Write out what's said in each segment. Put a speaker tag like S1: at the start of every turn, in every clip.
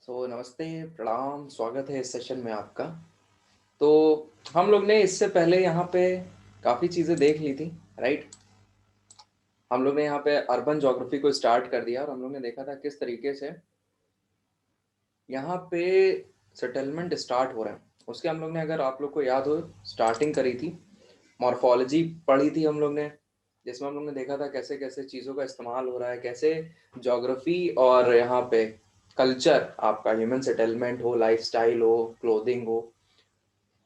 S1: नमस्ते, प्रणाम, स्वागत है इस सेशन में आपका। तो हम लोग ने इससे पहले यहाँ पे काफ़ी चीज़ें देख ली थी, राइट? हम लोग ने यहाँ पे अर्बन ज्योग्राफी को स्टार्ट कर दिया और हम लोग ने देखा था किस तरीके से यहाँ पे सेटलमेंट स्टार्ट हो रहे हैं। उसके हम लोग ने, अगर आप लोग को याद हो, स्टार्टिंग करी थी, मॉर्फोलॉजी पढ़ी थी हम लोग ने, जिसमें हम लोग ने देखा था कैसे कैसे चीज़ों का इस्तेमाल हो रहा है, कैसे ज्योग्राफी और यहाँ पे कल्चर, आपका ह्यूमन सेटलमेंट हो, लाइफस्टाइल हो, क्लोथिंग हो,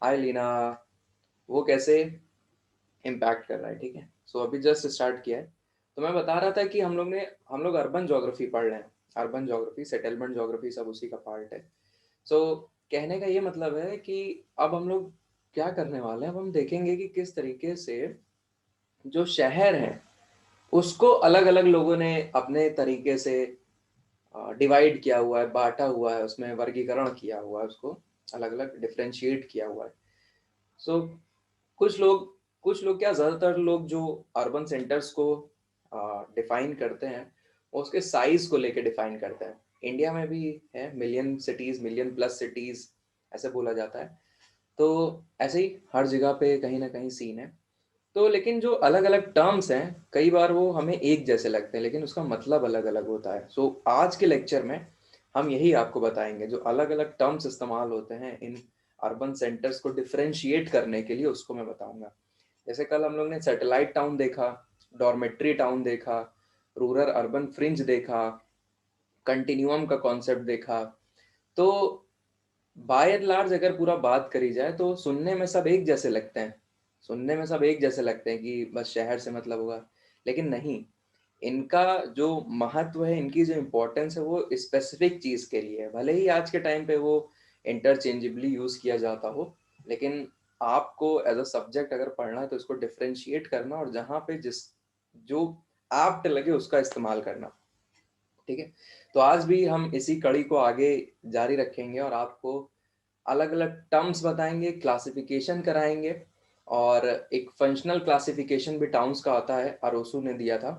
S1: हाय लीना, वो कैसे इम्पैक्ट कर रहा है। ठीक है, सो अभी जस्ट स्टार्ट किया है। तो मैं बता रहा था कि हम लोग अर्बन ज्योग्राफी पढ़ रहे हैं। अर्बन ज्योग्राफी, सेटलमेंट ज्योग्राफी, सब उसी का पार्ट है। सो कहने का ये मतलब है कि अब हम लोग क्या करने वाले हैं, अब हम देखेंगे कि किस तरीके से जो शहर हैं उसको अलग अलग लोगों ने अपने तरीके से डिवाइड किया हुआ है, बांटा हुआ है, उसमें वर्गीकरण किया हुआ है, उसको अलग अलग डिफ्रेंशिएट किया हुआ है। सो कुछ लोग कुछ लोग क्या, ज़्यादातर लोग जो अर्बन सेंटर्स को डिफाइन करते हैं, वो उसके साइज को लेके डिफाइन करते हैं। इंडिया में भी है million cities, million plus cities, ऐसे बोला जाता है। तो ऐसे ही हर जगह पे कहीं ना कहीं सीन है। तो लेकिन जो अलग अलग टर्म्स हैं, कई बार वो हमें एक जैसे लगते हैं लेकिन उसका मतलब अलग अलग होता है। सो आज के लेक्चर में हम यही आपको बताएंगे, जो अलग अलग टर्म्स इस्तेमाल होते हैं इन अर्बन सेंटर्स को डिफरेंशिएट करने के लिए, उसको मैं बताऊंगा। जैसे कल हम लोग ने सैटेलाइट टाउन देखा, डॉर्मेट्री टाउन देखा, रूरल अर्बन फ्रिंज देखा, कंटिन्यूम का कॉन्सेप्ट देखा। तो बाय एंड लार्ज अगर पूरा बात करी जाए तो सुनने में सब एक जैसे लगते हैं, सुनने में सब एक जैसे लगते हैं कि बस शहर से मतलब होगा, लेकिन नहीं। इनका जो महत्व है, इनकी जो इम्पोर्टेंस है, वो स्पेसिफिक चीज के लिए है। भले ही आज के टाइम पे वो इंटरचेंजेबली यूज किया जाता हो, लेकिन आपको एज अ सब्जेक्ट अगर पढ़ना है तो इसको डिफरेंशिएट करना और जहाँ पे जिस जो एप्ट लगे उसका इस्तेमाल करना। ठीक है, तो आज भी हम इसी कड़ी को आगे जारी रखेंगे और आपको अलग अलग टर्म्स बताएंगे, क्लासिफिकेशन कराएंगे, और एक फंक्शनल क्लासिफिकेशन भी टाउन्स का आता है, अरोसू ने दिया था।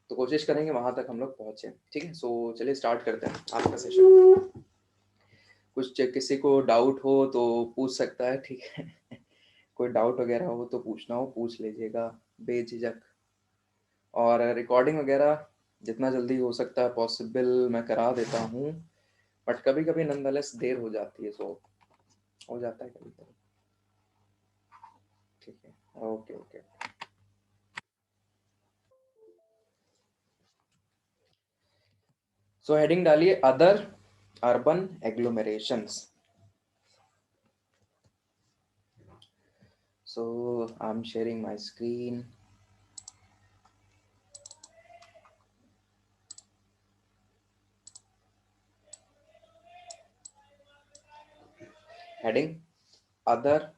S1: तो कोशिश करेंगे वहां तक हम लोग पहुंचे। ठीक है, सो चलिए स्टार्ट करते हैं आपका सेशन। कुछ किसी को डाउट हो तो पूछ सकता है, ठीक है? कोई डाउट वगैरह हो तो पूछना हो पूछ लीजिएगा बेझिझक। और रिकॉर्डिंग वगैरह जितना जल्दी हो सकता है पॉसिबल मैं करा देता हूँ, बट कभी कभी नंदलेस देर हो जाती है, सो हो जाता है कभी कभी। ठीक है, ओके ओके। सो हेडिंग डालिए other urban agglomerations. So I am sharing my screen. Heading other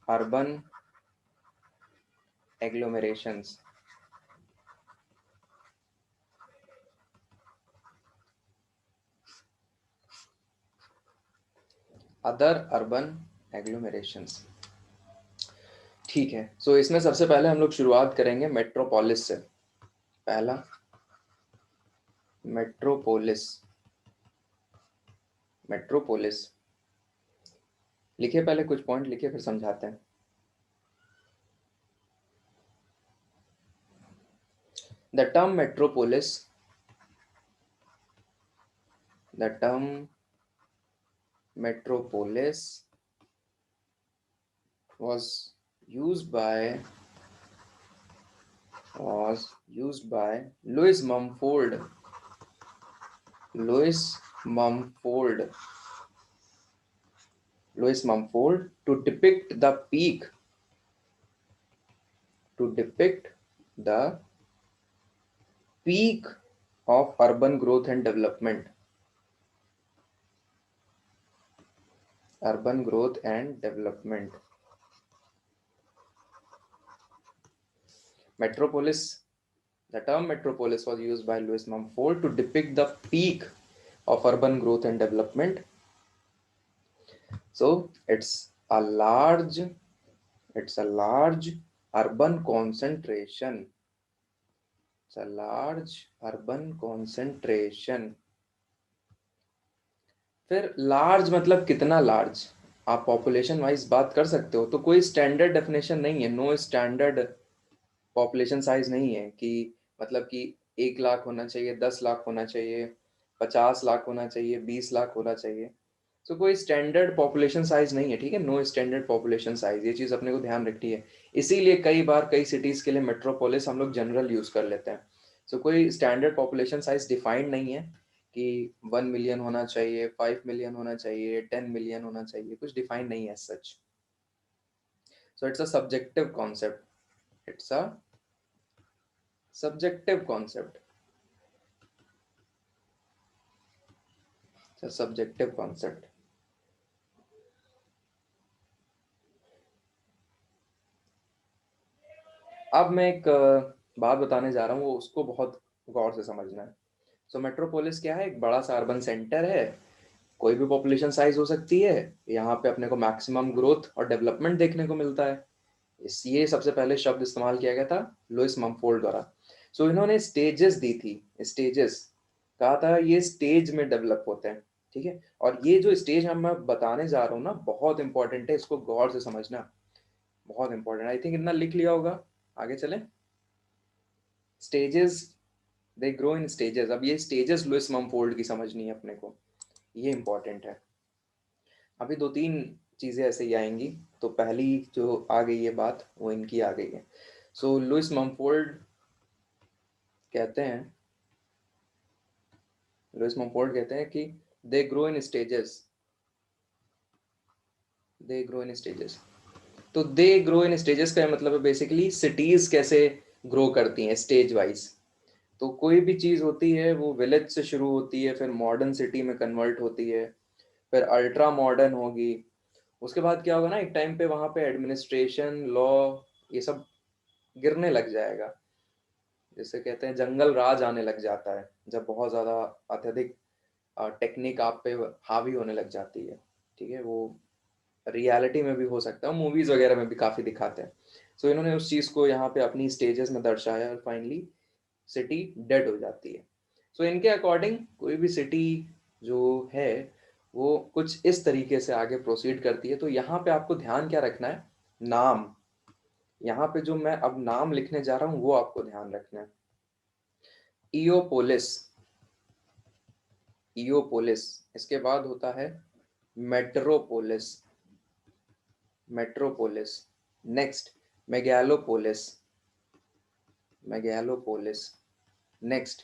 S1: urban agglomerations. Other urban agglomerations. ठीक है, सो इसमें सबसे पहले हम लोग शुरुआत करेंगे मेट्रोपोलिस से। पहला, मेट्रोपोलिस। मेट्रोपोलिस लिखिए, पहले कुछ पॉइंट लिखिए फिर समझाते हैं। The term metropolis, the term metropolis was used by Louis Mumford. Louis Mumford. Louis Mumford to depict the peak, to depict the peak of urban growth and development. Urban growth and development. Metropolis. The term metropolis was used by Louis Mumford to depict the peak of urban growth and development. So it's a large urban concentration. Large urban concentration. फिर large मतलब कितना large? आप population wise बात कर सकते हो, तो कोई स्टैंडर्ड डेफिनेशन नहीं है, नो स्टैंडर्ड पॉपुलेशन साइज नहीं है कि मतलब कि 1 लाख होना चाहिए, 10 लाख होना चाहिए, 50 लाख होना चाहिए, 20 लाख होना चाहिए। तो कोई स्टैंडर्ड पॉपुलेशन साइज नहीं है, ठीक है, नो स्टैंडर्ड पॉपुलेशन साइज, ये चीज़ अपने को ध्यान रखनी है। इसीलिए कई बार कई सिटीज़ के लिए मेट्रोपोलिस हम लोग जनरल यूज़ कर लेते हैं। सो कोई स्टैंडर्ड पॉपुलेशन साइज डिफाइंड नहीं है कि 1 मिलियन होना चाहिए, 5 मिलियन होना चाहिए, 10 मिलियन होना चाहिए, कुछ डिफाइंड नहीं है such. So it's a subjective concept, it's a subjective concept, subjective concept. अब मैं एक बात बताने जा रहा हूँ, वो उसको बहुत गौर से समझना है। सो मेट्रोपोलिस क्या है? एक बड़ा सा अर्बन सेंटर है, कोई भी पॉपुलेशन साइज हो सकती है, यहाँ पे अपने को मैक्सिमम ग्रोथ और डेवलपमेंट देखने को मिलता है। इस ये सबसे पहले शब्द इस्तेमाल किया गया था लुइस ममफोर्ड द्वारा। सो इन्होंने स्टेजेस दी थी, स्टेजेस कहा था ये स्टेज में डेवलप होते हैं, ठीक है। और ये जो स्टेज हम मैं बताने जा रहा हूँ ना, बहुत इंपॉर्टेंट है, इसको गौर से समझना, बहुत इंपॉर्टेंट। आई थिंक इतना लिख लिया होगा, आगे चले। Stages, they grow in stages. अब ये स्टेजेस लुइस ममफोर्ड की समझनी है अपने को, ये इंपॉर्टेंट है। अभी दो तीन चीज़ें ऐसे ही आएंगी। तो पहली जो आ गई है बात, वो इनकी आ गई है। सो लुइस ममफोर्ड कहते हैं, लुइस ममफोर्ड कहते हैं कि they grow in stages, they grow in stages. तो दे ग्रो इन स्टेजेस का मतलब है बेसिकली सिटीज कैसे ग्रो करती हैं स्टेज वाइज। तो कोई भी चीज़ होती है वो विलेज से शुरू होती है, फिर मॉडर्न सिटी में कन्वर्ट होती है, फिर अल्ट्रा मॉडर्न होगी। उसके बाद क्या होगा ना, एक टाइम पे वहाँ पे एडमिनिस्ट्रेशन, लॉ, ये सब गिरने लग जाएगा। जैसे कहते हैं जंगल राज आने लग जाता है, जब बहुत ज़्यादा अत्यधिक टेक्निक आप पे हावी होने लग जाती है, ठीक है। वो रियलिटी में भी हो सकता है, मूवीज़ वगैरह में भी काफ़ी दिखाते हैं। सो इन्होंने उस चीज़ को यहाँ पे अपनी स्टेजेस में दर्शाया और फाइनली सिटी डेड हो जाती है। सो इनके अकॉर्डिंग कोई भी सिटी जो है वो कुछ इस तरीके से आगे प्रोसीड करती है। तो यहाँ पे आपको ध्यान क्या रखना है, नाम। यहाँ पे जो मैं अब नाम लिखने जा रहा हूँ वो आपको ध्यान रखना है। इयोपोलिस, इयोपोलिस। इसके बाद होता है metropolis, metropolis. Next megalopolis, megalopolis. Next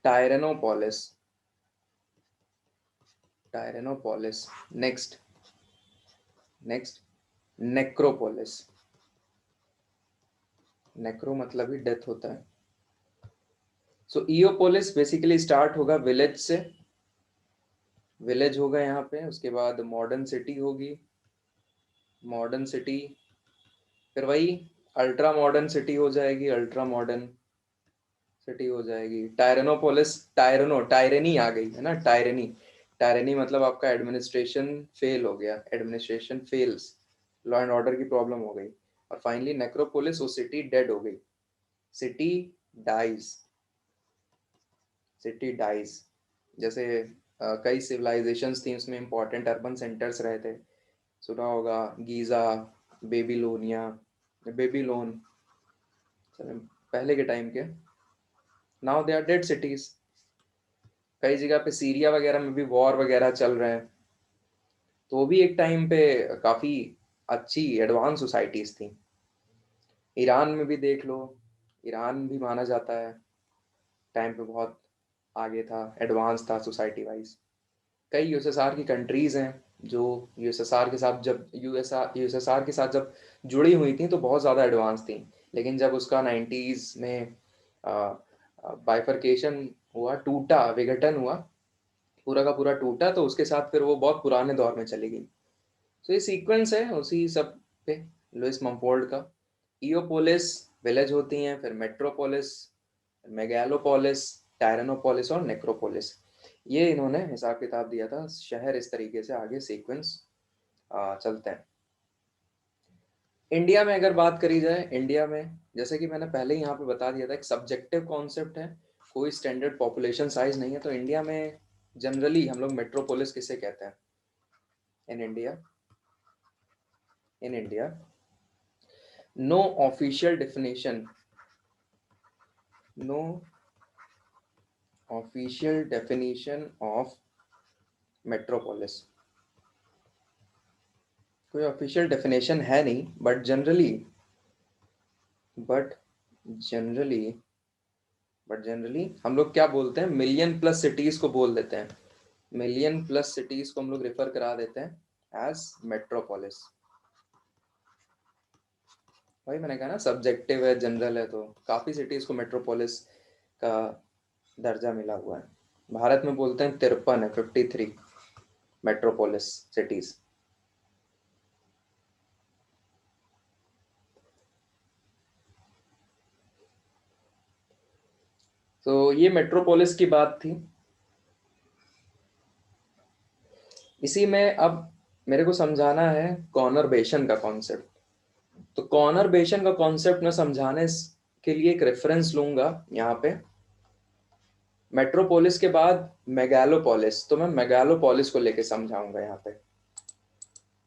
S1: tyrannopolis, tyrannopolis. Next, next necropolis. Necro मतलब ही डेथ होता है। सो इयोपोलिस बेसिकली स्टार्ट होगा विलेज से, विलेज होगा यहाँ पे, उसके बाद मॉडर्न सिटी होगी, मॉडर्न सिटी, फिर वही अल्ट्रा मॉडर्न सिटी हो जाएगी, अल्ट्रा मॉडर्न सिटी हो जाएगी। टायरेनोपोलिस, टायरेनो, टायरेनी आ गई है ना, टायरेनी। टायरेनी मतलब आपका एडमिनिस्ट्रेशन फेल हो गया, administration fails, law and order की प्रॉब्लम हो गई। और फाइनली नेक्रोपोलिस, वो सिटी डेड हो गई, सिटी डाइज, सिटी डाइज। जैसे कई सिविलाइजेशंस थी, उसमें इंपॉर्टेंट अर्बन सेंटर्स रहे थे, सुना होगा गीज़ा, बेबीलोनिया, बेबीलोन, पहले के टाइम के। Now they are dead cities. कई जगह पे सीरिया वगैरह में भी वॉर वगैरह चल रहे हैं, तो वो भी एक टाइम पे काफ़ी अच्छी एडवांस सोसाइटीज़ थी। ईरान में भी देख लो, ईरान भी माना जाता है टाइम पे बहुत आगे था, एडवांस था सोसाइटी वाइज। कई यूएसएसआर की कंट्रीज़ हैं जो यूएसएसआर के साथ जब यूएसएसआर के साथ जब जुड़ी हुई थी तो बहुत ज़्यादा एडवांस थी। लेकिन जब उसका 90s में बाइफरकेशन हुआ, टूटा, विघटन हुआ, पूरा का पूरा टूटा, तो उसके साथ फिर वो बहुत पुराने दौर में चली गई। तो ये सीक्वेंस है उसी सब पे, लुइस ममफोर्ड का। इयोपोलिस विलेज होती हैं, फिर मेट्रोपोलिस, मेगालोपोलिस, टायरेनोपोलिस और नेक्रोपोलिस। ये इन्होंने हिसाब किताब दिया था, शहर इस तरीके से आगे सीक्वेंस चलते हैं। इंडिया में अगर बात करी जाए, इंडिया में जैसे कि मैंने पहले ही यहाँ पे बता दिया था, एक सब्जेक्टिव कॉन्सेप्ट है, कोई स्टैंडर्ड पॉपुलेशन साइज नहीं है। तो इंडिया में जनरली हम लोग मेट्रोपोलिस किसे कहते हैं? In India, in India no official definition, no official definition of metropolis. कोई ऑफिशियल डेफिनेशन है नहीं, but generally but generally but generally हम लोग क्या बोलते हैं, मिलियन प्लस सिटीज को बोल देते हैं। मिलियन प्लस सिटीज को हम लोग रेफर करा देते हैं एज मेट्रोपोलिस। वही मैंने कहा ना, सब्जेक्टिव है, जनरल है, तो काफी सिटीज को मेट्रोपोलिस का दर्जा मिला हुआ है। भारत में बोलते हैं 53 है, 53 मेट्रोपोलिस सिटीज। तो ये मेट्रोपोलिस की बात थी। इसी में अब मेरे को समझाना है कॉनरबेशन का कॉन्सेप्ट। तो कॉनरबेशन का कॉन्सेप्ट मैं समझाने के लिए एक रेफरेंस लूंगा यहाँ पे, मेट्रोपोलिस के बाद मेगालोपोलिस। तो मैं मेगालोपोलिस को लेके समझाऊंगा यहाँ पे।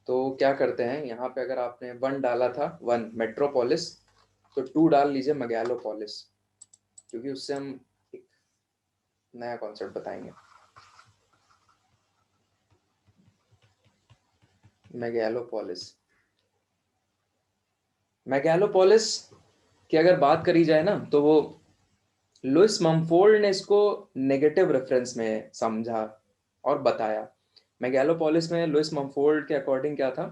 S1: तो क्या करते हैं, यहाँ पे अगर आपने 1 डाला था, 1 मेट्रोपोलिस, तो 2 डाल लीजिए मेगालोपोलिस, क्योंकि उससे हम एक नया कॉन्सेप्ट बताएंगे। मेगालोपोलिस, मेगालोपोलिस की अगर बात करी जाए ना, तो वो लुइस ममफोर्ड ने इसको नेगेटिव रेफरेंस में समझा और बताया। मेगालोपोलिस में लुइस ममफोर्ड के अकॉर्डिंग क्या था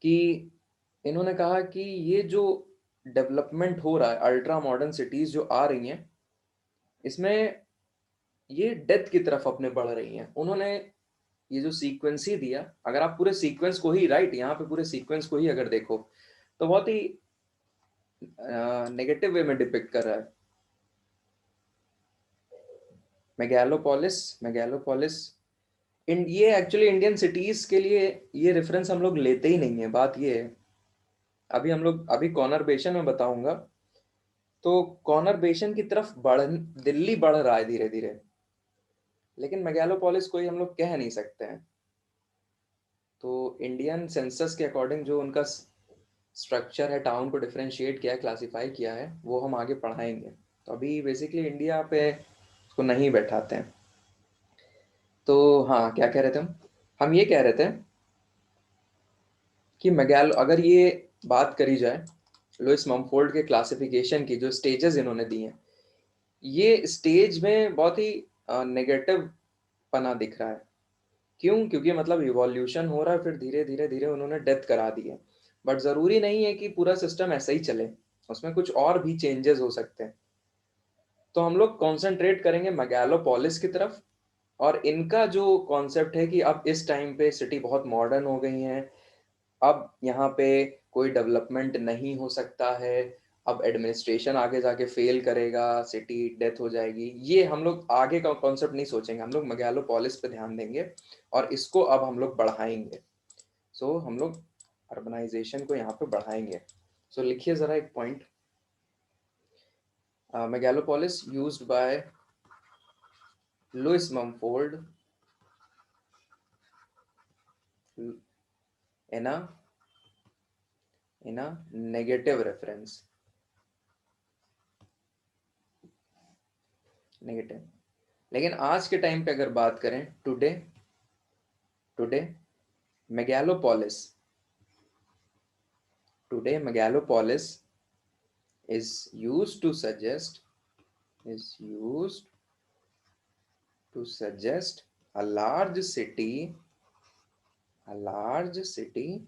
S1: कि इन्होंने कहा कि ये जो डेवलपमेंट हो रहा है, अल्ट्रा मॉडर्न सिटीज जो आ रही हैं, इसमें ये डेथ की तरफ अपने बढ़ रही हैं। उन्होंने ये जो सीक्वेंस ही दिया, अगर आप पूरे सीक्वेंस को ही, राइट, यहाँ पे पूरे सीक्वेंस को ही अगर देखो, तो बहुत ही नेगेटिव वे में डिपिक्ट कर रहा है। मेगालोपोलिस, मेगालोपोलिस ये एक्चुअली इंडियन सिटीज के लिए ये रेफरेंस हम लोग लेते ही नहीं है। बात ये है, अभी हम लोग, अभी कॉनरबेशन में बताऊंगा, तो कॉनरबेशन की तरफ दिल्ली बढ़ रहा है धीरे धीरे, लेकिन मेगालोपोलिस कोई हम लोग कह नहीं सकते हैं। तो इंडियन सेंसस के अकॉर्डिंग जो उनका स्ट्रक्चर है, टाउन को डिफरेंशिएट किया है, क्लासिफाई किया है, वो हम आगे पढ़ाएंगे। तो अभी बेसिकली इंडिया पे उसको नहीं बैठाते हैं। तो हाँ, क्या कह रहे थे हम ये कह रहे थे कि मेगालो, अगर ये बात करी जाए लुइस ममफोर्ड के क्लासिफिकेशन की, जो स्टेजेस इन्होंने दी हैं, ये स्टेज में बहुत ही नेगेटिव पना दिख रहा है। क्यों? क्योंकि मतलब इवोल्यूशन हो रहा है, फिर धीरे धीरे धीरे उन्होंने डेथ करा दी है। बट जरूरी नहीं है कि पूरा सिस्टम ऐसा ही चले, उसमें कुछ और भी चेंजेस हो सकते हैं। तो हम लोग कॉन्सेंट्रेट करेंगे मेगालोपोलिस की तरफ, और इनका जो कॉन्सेप्ट है कि अब इस टाइम पे सिटी बहुत मॉडर्न हो गई हैं, अब यहाँ पे कोई डेवलपमेंट नहीं हो सकता है, अब एडमिनिस्ट्रेशन आगे जाके फेल करेगा, सिटी डेथ हो जाएगी। ये हम लोग आगे का कॉन्सेप्ट नहीं सोचेंगे, हम लोग मेगालोपोलिस पे ध्यान देंगे और इसको अब हम लोग बढ़ाएंगे। सो हम लोग अर्बनाइजेशन को यहाँ पे बढ़ाएंगे। सो लिखिए जरा एक point, megalopolis used by Lewis Mumford in a in a negative reference, negative. लेकिन आज के टाइम पे अगर बात करें, today today megalopolis, today megalopolis is used to suggest is used to suggest a large city, a large city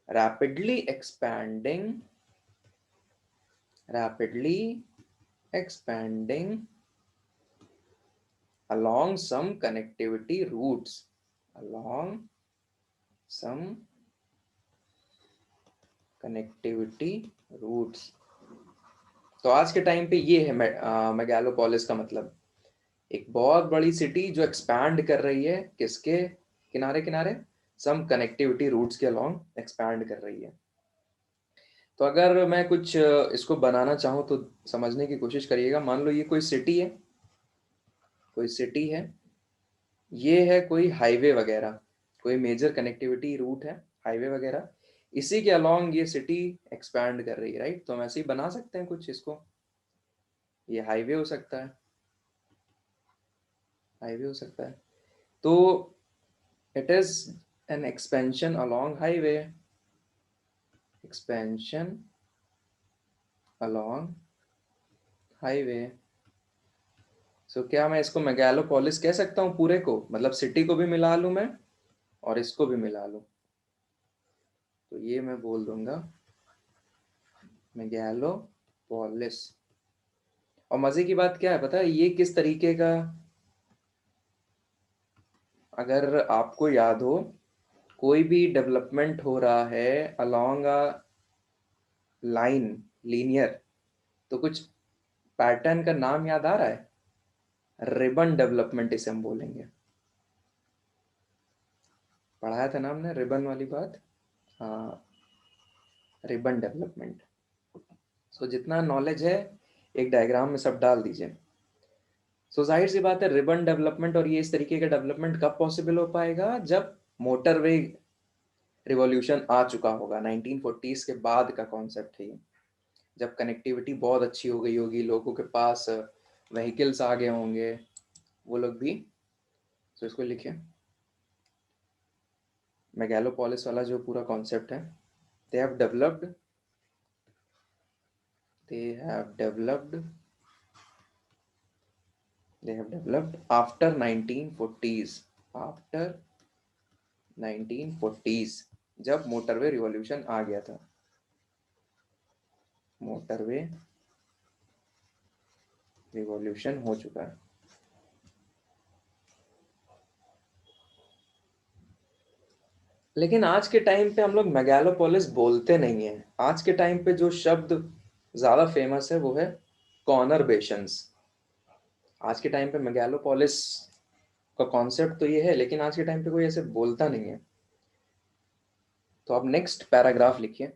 S1: rapidly expanding, rapidly expanding along some connectivity routes, along some connectivity routes. तो आज के time पे ये है megalopolis का मतलब, एक बहुत बड़ी सिटी जो एक्सपैंड कर रही है, किसके किनारे किनारे? सम कनेक्टिविटी रूट्स के अलॉन्ग एक्सपैंड कर रही है। तो अगर मैं कुछ इसको बनाना चाहूँ तो समझने की कोशिश करिएगा। मान लो ये कोई सिटी है, कोई सिटी है, ये है कोई हाईवे वगैरह, कोई मेजर कनेक्टिविटी रूट है, हाईवे वगैरह, इसी के अलॉन्ग ये सिटी एक्सपैंड कर रही है, राइट। तो हम ऐसे ही बना सकते हैं कुछ इसको, ये हाईवे हो सकता है, हाईवे हो सकता है। तो it is an expansion along highway, expansion along highway. So क्या मैं इसको मेगालोपोलिस कह सकता हूँ पूरे को, मतलब सिटी को भी मिला लूँ मैं और इसको भी मिला लूँ, तो ये मैं बोल दूंगा मेगालोपोलिस। और मजे की बात क्या है पता है, ये किस तरीके का, अगर आपको याद हो, कोई भी डेवलपमेंट हो रहा है अलोंग अ लाइन, लीनियर, तो कुछ पैटर्न का नाम याद आ रहा है, रिबन डेवलपमेंट इसे हम बोलेंगे। पढ़ाया था ना हमने रिबन वाली बात, हाँ, रिबन डेवलपमेंट। सो जितना नॉलेज है एक डायग्राम में सब डाल दीजिए। सो जाहिर सी बात है रिबन डेवलपमेंट और ये इस तरीके का डेवलपमेंट कब पॉसिबल हो पाएगा, जब मोटरवे रिवॉल्यूशन आ चुका होगा। 1940s के बाद का कॉन्सेप्ट है ये, जब कनेक्टिविटी बहुत अच्छी हो गई होगी, लोगों के पास व्हीकल्स आ गए होंगे, वो लोग भी। तो इसको लिखिए, मेगालोपोलिस वाला जो पूरा कॉन्सेप्ट है, they have developed, they have developed they have developed after 1940s, after 1940s, जब मोटरवे रिवॉल्यूशन आ गया था, मोटरवे रिवॉल्यूशन हो चुका है। लेकिन आज के टाइम पे हम लोग मेगालोपोलिस बोलते नहीं है। आज के टाइम पे जो शब्द ज्यादा फेमस है वो है कॉनरबेशंस। आज के टाइम पे मेगालोपोलिस का कॉन्सेप्ट तो ये है, लेकिन आज के टाइम पे कोई ऐसे बोलता नहीं है। तो आप नेक्स्ट पैराग्राफ लिखिए,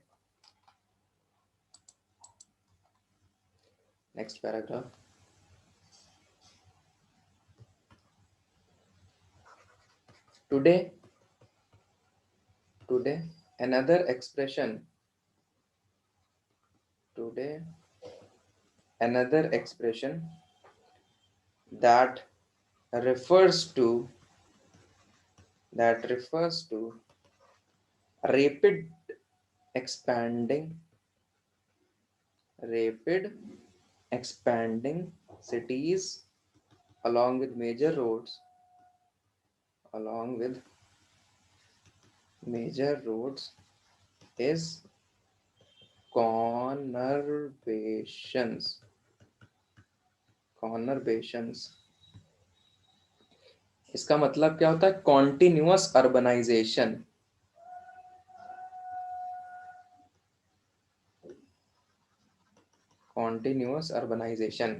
S1: next paragraph. Today, today another expression, today another expression that refers to, that refers to rapid expanding, rapid expanding cities along with major roads, along with major roads is conurbations, conurbations। इसका मतलब क्या होता है, continuous urbanisation, continuous urbanisation,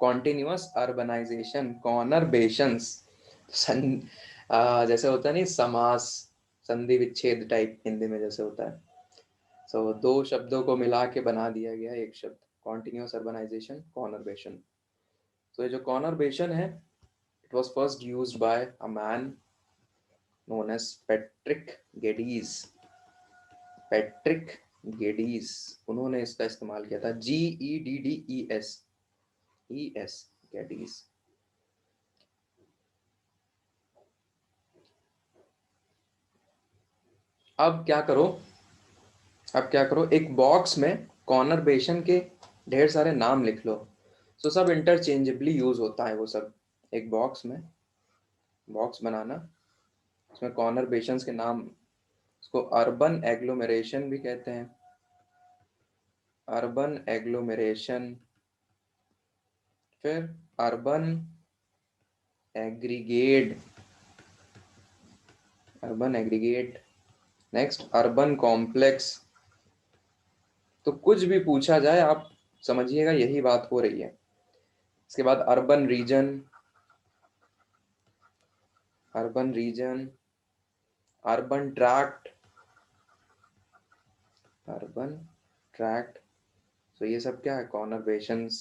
S1: continuous urbanisation, conurbations. जैसे होता है नहीं समास, संधि विच्छेद टाइप हिंदी में जैसे होता है। सो दो शब्दों को मिला के बना दिया गया एक शब्द, कॉन्टिन्यूअस अर्बनाइजेशन, कॉनरबेशन। तो ये जो कॉनरबेशन है, it was first used by a man known as Patrick Geddes, Patrick Geddes, उन्होंने इसका इस्तेमाल किया था, GEDDES, ES, गेडीज। अब क्या करो, अब क्या करो, एक बॉक्स में कॉनरबेशन के ढेर सारे नाम लिख लो। सो सब इंटरचेंजेबली यूज होता है वो सब। एक बॉक्स में, बॉक्स बनाना, उसमें कॉनरबेशंस के नाम, उसको अर्बन एग्लोमेरेशन भी कहते हैं, अर्बन एग्लोमेरेशन, फिर urban aggregate, urban aggregate, next urban complex. तो कुछ भी पूछा जाए आप समझिएगा यही बात हो रही है। इसके बाद urban region, urban region, urban tract, urban tract. तो ये सब क्या है, कॉनरवेशंस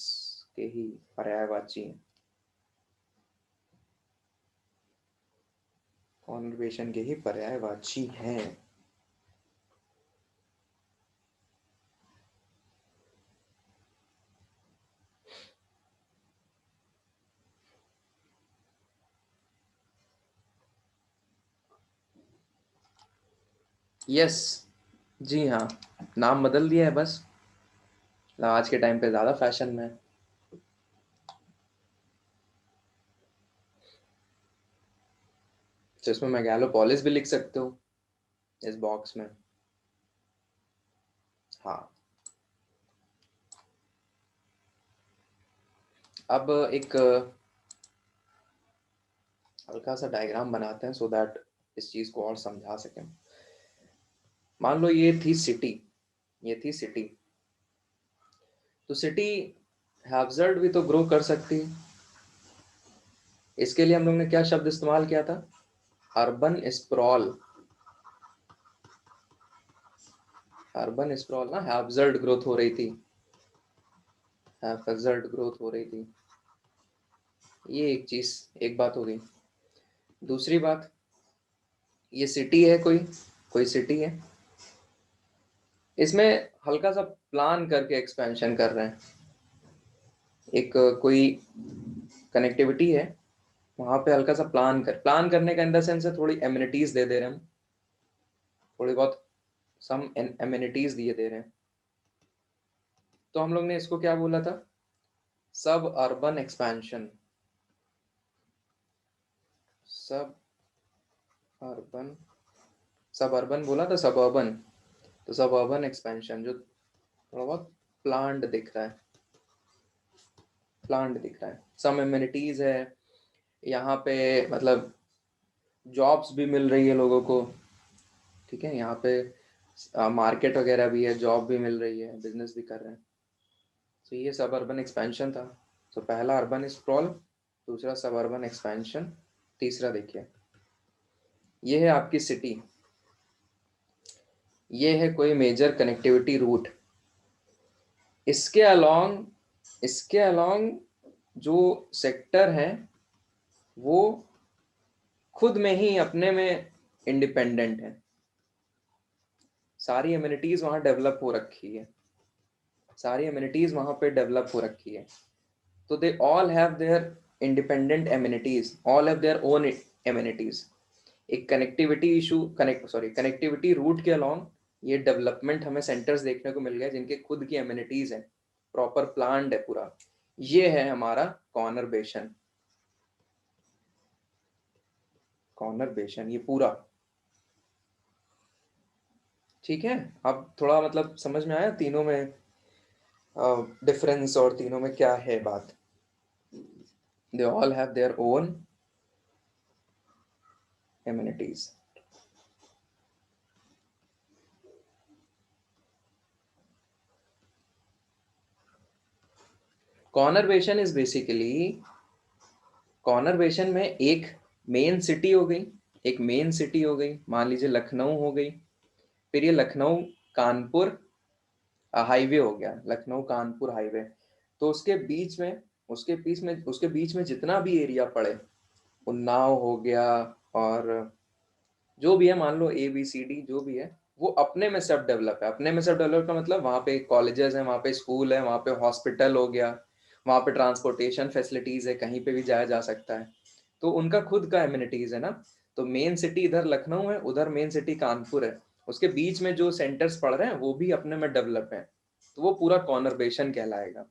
S1: के ही पर्यायवाची हैं, कॉनरवेशन के ही पर्यायवाची हैं। यस, जी हाँ, नाम बदल दिया है बस, आज के टाइम पे ज़्यादा फैशन में है। तो इसमें मेगालोपोलिस भी लिख सकते हो इस बॉक्स में। हाँ, अब एक हल्का सा डायग्राम बनाते हैं सो दैट इस चीज़ को और समझा सकें। मान लो ये थी सिटी, ये थी सिटी। तो सिटी हैब्सर्ड भी तो ग्रो कर सकती है। इसके लिए हम लोग ने क्या शब्द इस्तेमाल किया था, अर्बन स्प्रॉल। अर्बन स्प्रॉल ना, हैब्सर्ड ग्रोथ हो रही थी, हैब्सर्ड ग्रोथ हो रही थी। ये एक चीज, एक बात हो गई। दूसरी बात, ये सिटी है, कोई कोई सिटी है, इसमें हल्का सा प्लान करके एक्सपेंशन कर रहे हैं। एक कोई कनेक्टिविटी है, वहां पे हल्का सा प्लान करने का इन द सेंस है, थोड़ी एमिनिटीज दे दे रहे हैं हम, थोड़ी बहुत सम एमिनिटीज दिए दे रहे हैं। तो हम लोग ने इसको क्या बोला था, सब अर्बन एक्सपेंशन, सब अर्बन, सब अर्बन बोला था, सब अर्बन। तो सब अर्बन एक्सपेंशन जो थोड़ा बहुत प्लांट दिख रहा है, प्लांट दिख रहा है, सम एमिनिटीज है यहाँ पे, मतलब जॉब्स भी मिल रही है लोगों को, ठीक है, यहाँ पे मार्केट वगैरह भी है, जॉब भी मिल रही है, बिजनेस भी कर रहे हैं। तो ये सब अर्बन एक्सपेंशन था। तो पहला अर्बन स्प्रॉल, दूसरा सब अर्बन एक्सपेंशन, तीसरा देखिए, ये है आपकी सिटी, ये है कोई मेजर कनेक्टिविटी रूट, इसके अलोंग, इसके अलोंग जो सेक्टर है वो खुद में ही अपने में इंडिपेंडेंट है, सारी एमिनिटीज वहां डेवलप हो रखी है, सारी एमिनिटीज वहां पे डेवलप हो रखी है। तो दे all have there independent amenities, all have their own amenities. एक कनेक्टिविटी इशू, कनेक्टिविटी रूट के अलोंग ये डेवलपमेंट हमें सेंटर्स देखने को मिल गए जिनके खुद की एमिनिटीज हैं, प्रॉपर प्लान्ड है पूरा। ये है हमारा कॉर्नर, कॉर्नर ये पूरा, ठीक है। अब थोड़ा मतलब समझ में आया तीनों में डिफरेंस, और तीनों में क्या है बात। They all have their own amenities. Conurbation is basically, conurbation में एक मेन सिटी हो गई, एक मेन सिटी हो गई, मान लीजिए लखनऊ हो गई, फिर ये लखनऊ कानपुर हाईवे हो गया, लखनऊ कानपुर हाईवे। तो उसके बीच में, उसके बीच में जितना भी एरिया पड़े, उन्नाव हो गया, और जो भी है, मान लो ABCD जो भी है, वो अपने में सब डेवलप है। अपने में सब डेवलप का मतलब वहाँ पे कॉलेजेस हैं, वहाँ पे स्कूल है, वहाँ पे हॉस्पिटल हो गया, वहाँ पे ट्रांसपोर्टेशन फैसिलिटीज है, कहीं पे भी जाया जा सकता है। तो उनका खुद का एमिनिटीज है ना। तो मेन सिटी इधर लखनऊ है, उधर मेन सिटी कानपुर है, उसके बीच में जो सेंटर्स पड़ रहे हैं वो भी अपने में डेवलप है, तो वो पूरा कॉर्नरवेशन कहलाएगा,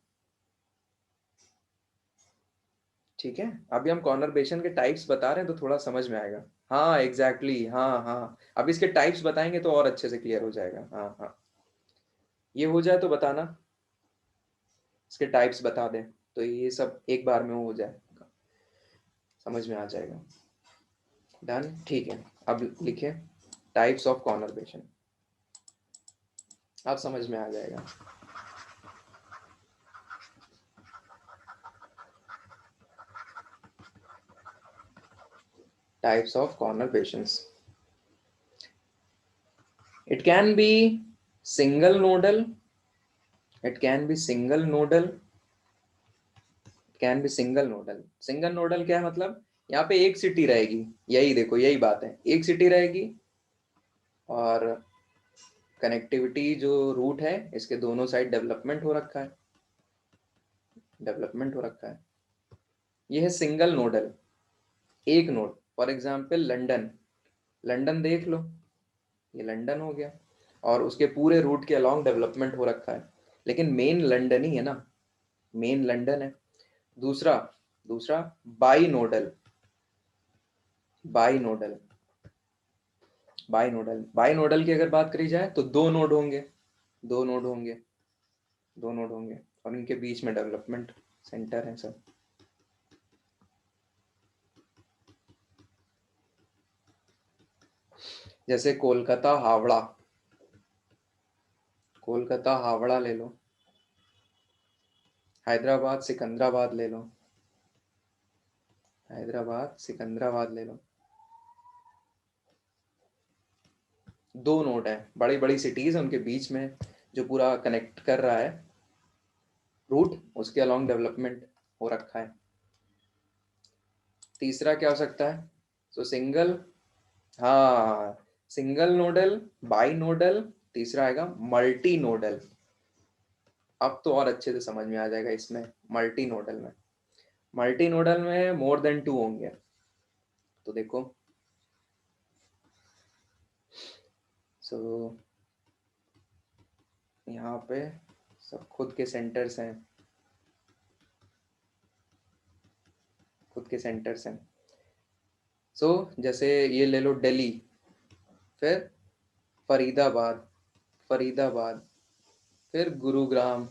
S1: ठीक है। अभी हम कॉर्नरवेशन के टाइप्स बता रहे हैं तो थोड़ा समझ में आएगा। हाँ एग्जैक्टली exactly, हाँ हाँ, अब इसके टाइप्स बताएंगे तो और अच्छे से क्लियर हो जाएगा। हाँ हाँ, ये हो जाए तो बताना, इसके टाइप्स बता दें तो ये सब एक बार में हो जाए, समझ में आ जाएगा। डन, ठीक है। अब लिखे टाइप्स ऑफ कॉर्नरवेशन, अब समझ में आ जाएगा। Types of conurbations, It can be single nodal. It can be single nodal. It can be single nodal. Single nodal क्या है मतलब? यहाँ पे एक सिटी रहेगी, यही देखो, यही बात है, एक सिटी रहेगी और कनेक्टिविटी जो रूट है इसके दोनों साइड डेवलपमेंट हो रखा है, डेवलपमेंट हो रखा है। ये है सिंगल नोडल, एक node. For example London, London देख लो, ये लंदन हो गया और उसके पूरे रूट के अलोंग डेवलपमेंट हो रखा है, लेकिन मेन लंदन ही है ना, मेन लंदन है। दूसरा दूसरा by nodal, by nodal, by nodal, by nodal की अगर बात करी जाए तो दो नोड होंगे, दो नोड होंगे, दो नोड होंगे और इनके बीच में डेवलपमेंट सेंटर है सब। जैसे कोलकाता हावड़ा, कोलकाता हावड़ा ले लो, हैदराबाद सिकंदराबाद ले लो, हैदराबाद सिकंदराबाद ले लो, दो नोड है, बड़ी बड़ी सिटीज उनके बीच में जो पूरा कनेक्ट कर रहा है रूट, उसके अलोंग डेवलपमेंट हो रखा है। तीसरा क्या हो सकता है? सो सिंगल, हाँ, सिंगल नोडल, बाई नोडल, तीसरा आएगा मल्टी नोडल। अब तो और अच्छे से समझ में आ जाएगा इसमें, मल्टी नोडल में, मल्टी नोडल में मोर देन टू होंगे। तो देखो, सो यहाँ पे सब खुद के सेंटर्स हैं, खुद के सेंटर्स हैं। सो जैसे ये ले लो दिल्ली, फिर फरीदाबाद, फरीदाबाद, फिर गुरुग्राम,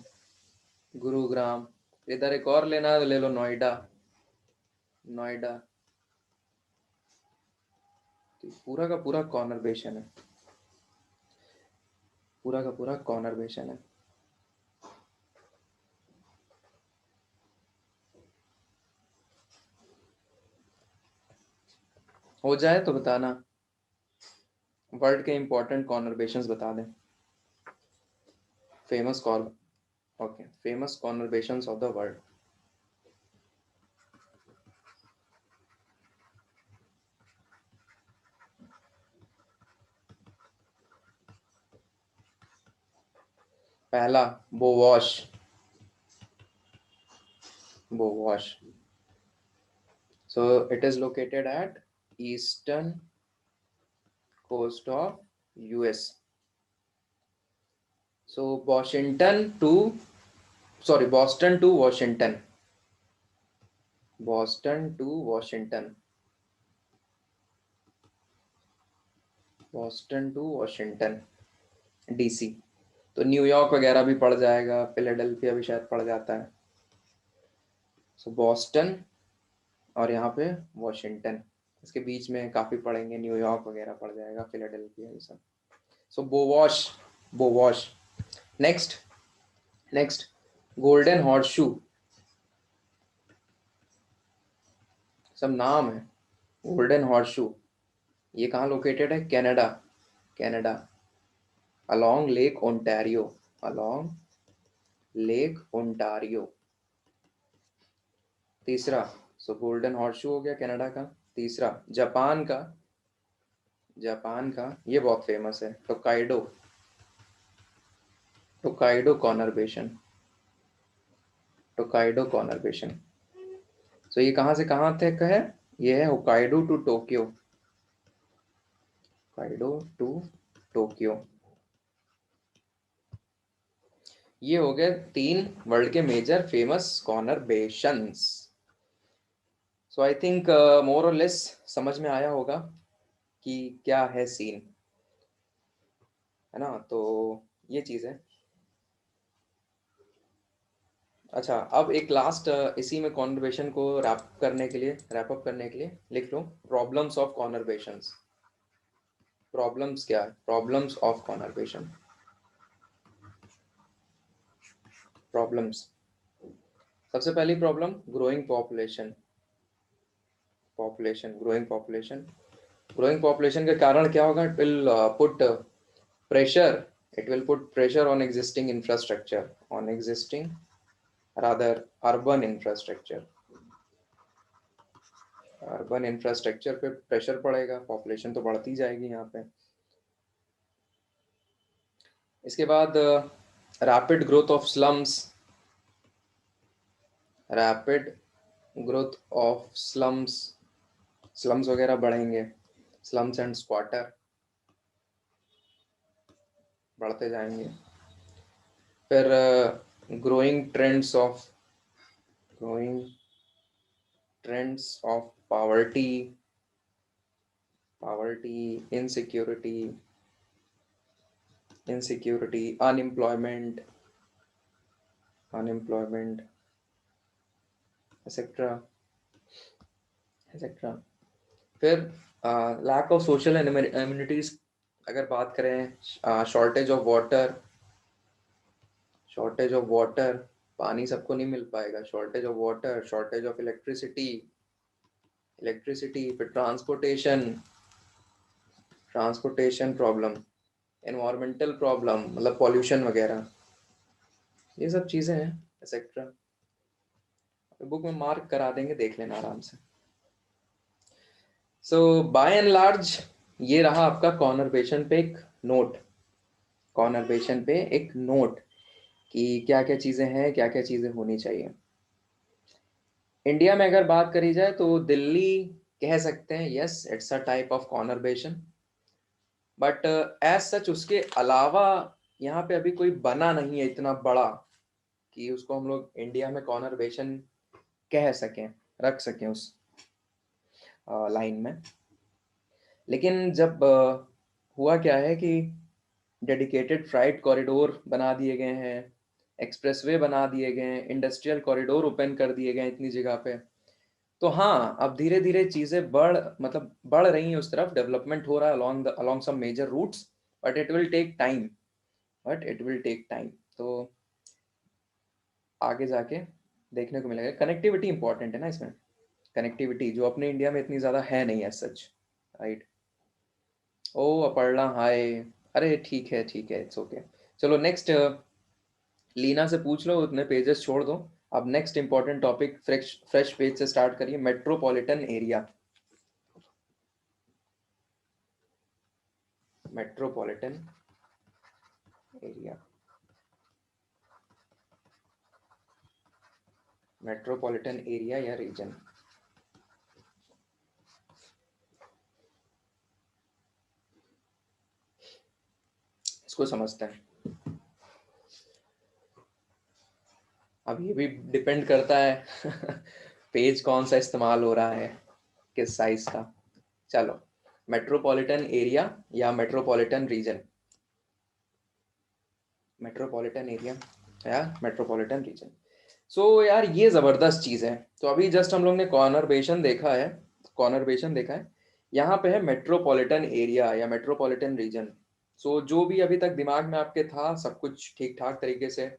S1: गुरुग्राम, इधर एक और लेना है तो ले लो नोएडा, नोएडा। तो पूरा का पूरा कॉर्नरबेशन है, पूरा का पूरा कॉर्नरबेशन है। हो जाए तो बताना, वर्ल्ड के इंपॉर्टेंट कॉर्नरबेशंस बता दें, famous corn, okay, famous conurbations of the world. पहला Bowash, Bowash, so it is located at eastern coast of US. So Washington to, sorry, Boston to Washington, Boston to Washington, Boston to Washington DC। तो New York वगैरह भी पड़ जाएगा, Philadelphia भी शायद पड़ जाता है। सो बॉस्टन और यहाँ पे वॉशिंगटन, इसके बीच में काफ़ी पड़ेंगे, न्यूयॉर्क वगैरह पड़ जाएगा, फिलाडेल्फिया ये सब। सो बोवॉश, बोवॉश। नेक्स्ट, नेक्स्ट गोल्डन हॉर्सशू, सब नाम है, गोल्डन हॉर्सशू। ये कहाँ लोकेटेड है? Canada, Canada, along lake Ontario, along lake Ontario. तीसरा, सो गोल्डन हॉर्सशू हो गया कनाडा का। तीसरा जापान का, जापान का ये बहुत फेमस है, टोकाइडो, टोकाइडो कॉर्नरबेशन, टोकाइडो कॉर्नरबेशन। सो ये कहाँ से कहाँ तक है? ये है Hokkaido to Tokyo, Hokkaido to Tokyo. ये हो गए तीन वर्ल्ड के major famous conurbations. So I think more और लेस समझ में आया होगा कि क्या है सीन, है ना? तो ये चीज़ है। अच्छा, अब एक लास्ट इसी में कॉन्वर्सेशन को रैप करने के लिए, रैप अप करने के लिए लिख लो प्रॉब्लम्स ऑफ कॉन्वर्सेशंस। प्रॉब्लम्स क्या है? Problems of conversation, problems. सबसे पहली problem, growing population, population, growing population. Growing population के कारण क्या होगा? It will put pressure, it will put pressure on existing infrastructure, on existing rather urban infrastructure. Urban infrastructure पे pressure पड़ेगा, population तो बढ़ती जाएगी यहाँ पे। इसके बाद rapid growth of slums, rapid growth of slums, slums वगैरह बढ़ेंगे, स्लम्स एंड स्क्वाटर बढ़ते जाएंगे। फिर growing trends of poverty, insecurity, unemployment etcetera. फिर लैक ऑफ सोशल एमिनिटीज अगर बात करें, शॉर्टेज ऑफ वाटर, पानी सबको नहीं मिल पाएगा, shortage of water, shortage of electricity, फिर ट्रांसपोर्टेशन प्रॉब्लम, एनवायरमेंटल प्रॉब्लम मतलब पॉल्यूशन वगैरह, ये सब चीजें हैं एक्सेट्रा। बुक में मार्क करा देंगे, देख लेना आराम से। सो बाय एंड लार्ज ये रहा आपका कॉन्वर्सेशन पे एक नोट कि क्या क्या चीजें हैं, क्या क्या चीजें होनी चाहिए। इंडिया में अगर बात करी जाए तो दिल्ली कह सकते हैं, yes it's a type of conversation, but as such उसके अलावा यहाँ पे अभी कोई बना नहीं है इतना बड़ा कि उसको हम लोग इंडिया में कॉन्वर्सेशन कह सकें, रख सकें उस लाइन में। लेकिन जब हुआ क्या है कि डेडिकेटेड फ्राइट कॉरिडोर बना दिए गए हैं, एक्सप्रेसवे बना दिए गए हैं, इंडस्ट्रियल कॉरिडोर ओपन कर दिए गए हैं इतनी जगह पे, तो हाँ अब धीरे धीरे चीजें बढ़ रही हैं उस तरफ, डेवलपमेंट हो रहा है along some major routes, but it will take time. तो आगे जाके देखने को मिलेगा। कनेक्टिविटी इंपॉर्टेंट है ना इसमें, कनेक्टिविटी जो अपने इंडिया में इतनी ज्यादा है नहीं है सच, राइट। ओ अपर्णा हाय, अरे ठीक है इट्स ओके। चलो नेक्स्ट लीना से पूछ लो, उतने पेजेस छोड़ दो। अब next important topic fresh page से स्टार्ट करिए, मेट्रोपॉलिटन एरिया। मेट्रोपॉलिटन एरिया या रीजन, इसको समझते हैं। अब ये भी डिपेंड करता है पेज कौन सा इस्तेमाल हो रहा है, किस साइज का। चलो मेट्रोपॉलिटन एरिया या मेट्रोपॉलिटन रीजन, मेट्रोपॉलिटन एरिया या मेट्रोपॉलिटन रीजन। सो यार ये जबरदस्त चीज है। तो अभी जस्ट हम लोग ने कॉन्वर्सेशन देखा है, यहाँ पे है मेट्रोपॉलिटन एरिया या मेट्रोपॉलिटन रीजन। सो जो भी अभी तक दिमाग में आपके था सब कुछ ठीक ठाक तरीके से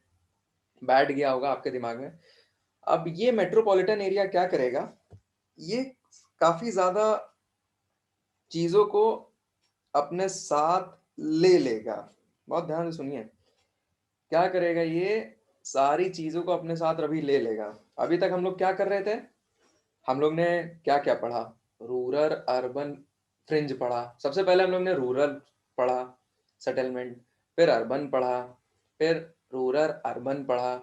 S1: बैठ गया होगा आपके दिमाग में। अब ये मेट्रोपॉलिटन एरिया क्या करेगा, ये काफी ज्यादा चीजों को अपने साथ ले लेगा। बहुत ध्यान से सुनिए, क्या करेगा ये, सारी चीजों को अपने साथ अभी ले लेगा। अभी तक हम लोग क्या कर रहे थे, हम लोग ने क्या क्या पढ़ा, रूरल अर्बन फ्रिंज पढ़ा। सबसे पहले हम लोग ने रूरल पढ़ा, सेटलमेंट, फिर अर्बन पढ़ा, फिर रूरल अर्बन पढ़ा,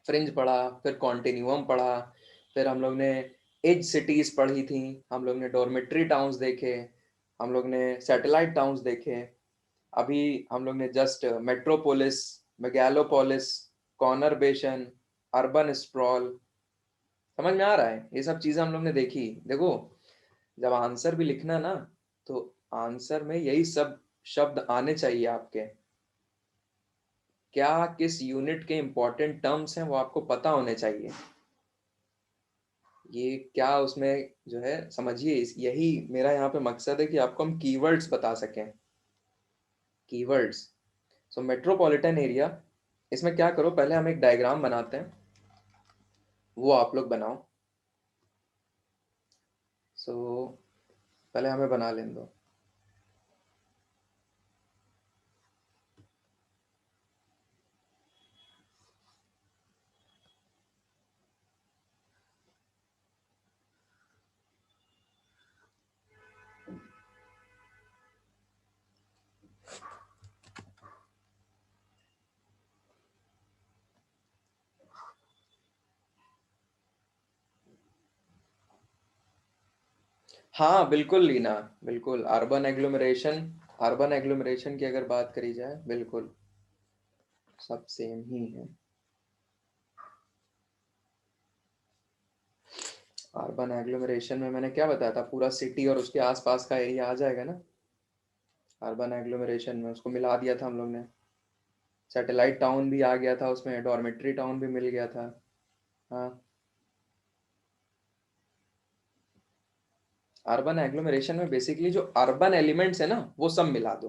S1: फ्रिंज पढ़ा, फिर कॉन्टिन्यूम पढ़ा, फिर हम लोग ने एज सिटीज पढ़ी थी, हम लोग ने डॉर्मेट्री टाउन्स देखे, हम लोग ने सैटेलाइट टाउन्स देखे। अभी हम लोग ने just metropolis, megalopolis, conurbation, urban sprawl, समझ में आ रहा है, ये सब चीजें हम लोग ने देखी। देखो जब आंसर भी लिखना ना, तो आंसर में यही सब शब्द आने चाहिए आपके। क्या किस यूनिट के इंपॉर्टेंट टर्म्स हैं वो आपको पता होने चाहिए। ये क्या उसमें जो है समझिए, यही मेरा यहाँ पे मकसद है कि आपको हम कीवर्ड्स बता सकें, कीवर्ड्स। सो मेट्रोपॉलिटन एरिया, इसमें क्या करो, पहले हम एक डायग्राम बनाते हैं, वो आप लोग बनाओ। सो पहले हमें बना लेने दो। हाँ बिल्कुल लीना, बिल्कुल अर्बन एग्लोमरेशन की अगर बात करी जाए, बिल्कुल सब सेम ही है। अर्बन एग्लोमरेशन में मैंने क्या बताया था, पूरा सिटी और उसके आसपास का एरिया आ जाएगा ना। अर्बन एग्लोमरेशन में उसको मिला दिया था हम लोग ने। सैटेलाइट टाउन भी आ गया था उसमें, डॉर्मेट्री टाउन भी मिल गया था। हाँ, अर्बन एग्लोमरेशन में बेसिकली जो अर्बन एलिमेंट्स है ना वो सब मिला दो।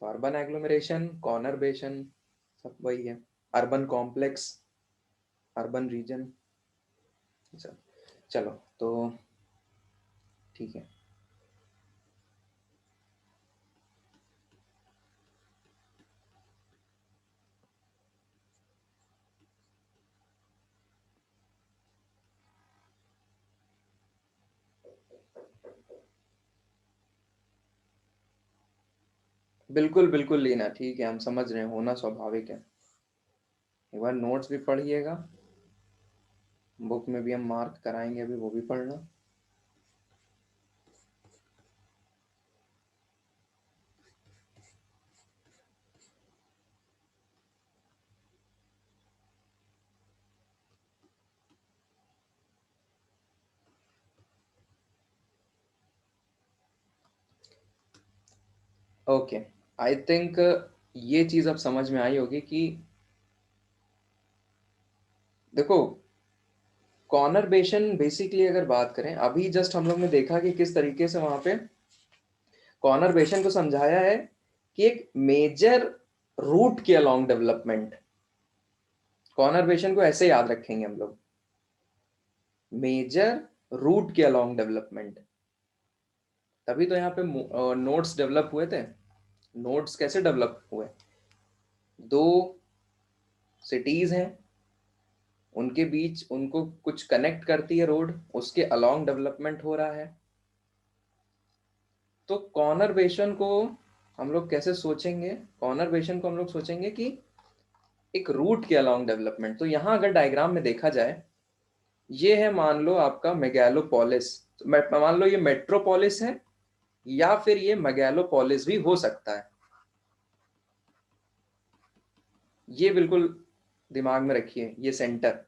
S1: तो अर्बन एग्लोमरेशन, कॉर्नरबेशन, सब वही है। Urban complex, urban region. चलो तो ठीक है। बिल्कुल बिल्कुल लीना, ठीक है, हम समझ रहे हैं, होना स्वाभाविक है। एक बार नोट्स भी पढ़िएगा, बुक में भी हम मार्क कराएंगे, अभी वो भी पढ़ना। ओके, आई थिंक ये चीज अब समझ में आई होगी कि देखो, कॉर्नरबेशन बेसिकली अगर बात करें, अभी जस्ट हम लोग ने देखा कि किस तरीके से वहां पे कॉर्नरबेशन को समझाया है कि एक मेजर रूट के अलोंग डेवलपमेंट। कॉर्नरबेशन को ऐसे याद रखेंगे हम लोग, मेजर रूट के अलोंग डेवलपमेंट। तभी तो यहाँ पे नोड्स डेवलप हुए थे। नोड्स कैसे डेवलप हुए, दो सिटीज हैं, उनके बीच उनको कुछ कनेक्ट करती है रोड, उसके अलोंग डेवलपमेंट हो रहा है। तो कॉर्नरबेशन को हम लोग कैसे सोचेंगे, कॉर्नरबेशन को हम लोग सोचेंगे कि एक रूट के अलोंग डेवलपमेंट। तो यहाँ अगर डायग्राम में देखा जाए, ये है मान लो आपका मेगालोपोलिस, तो मान लो ये मेट्रोपोलिस है, या फिर ये मेगालोपोलिस भी हो सकता है। ये बिल्कुल दिमाग में रखिए, ये सेंटर।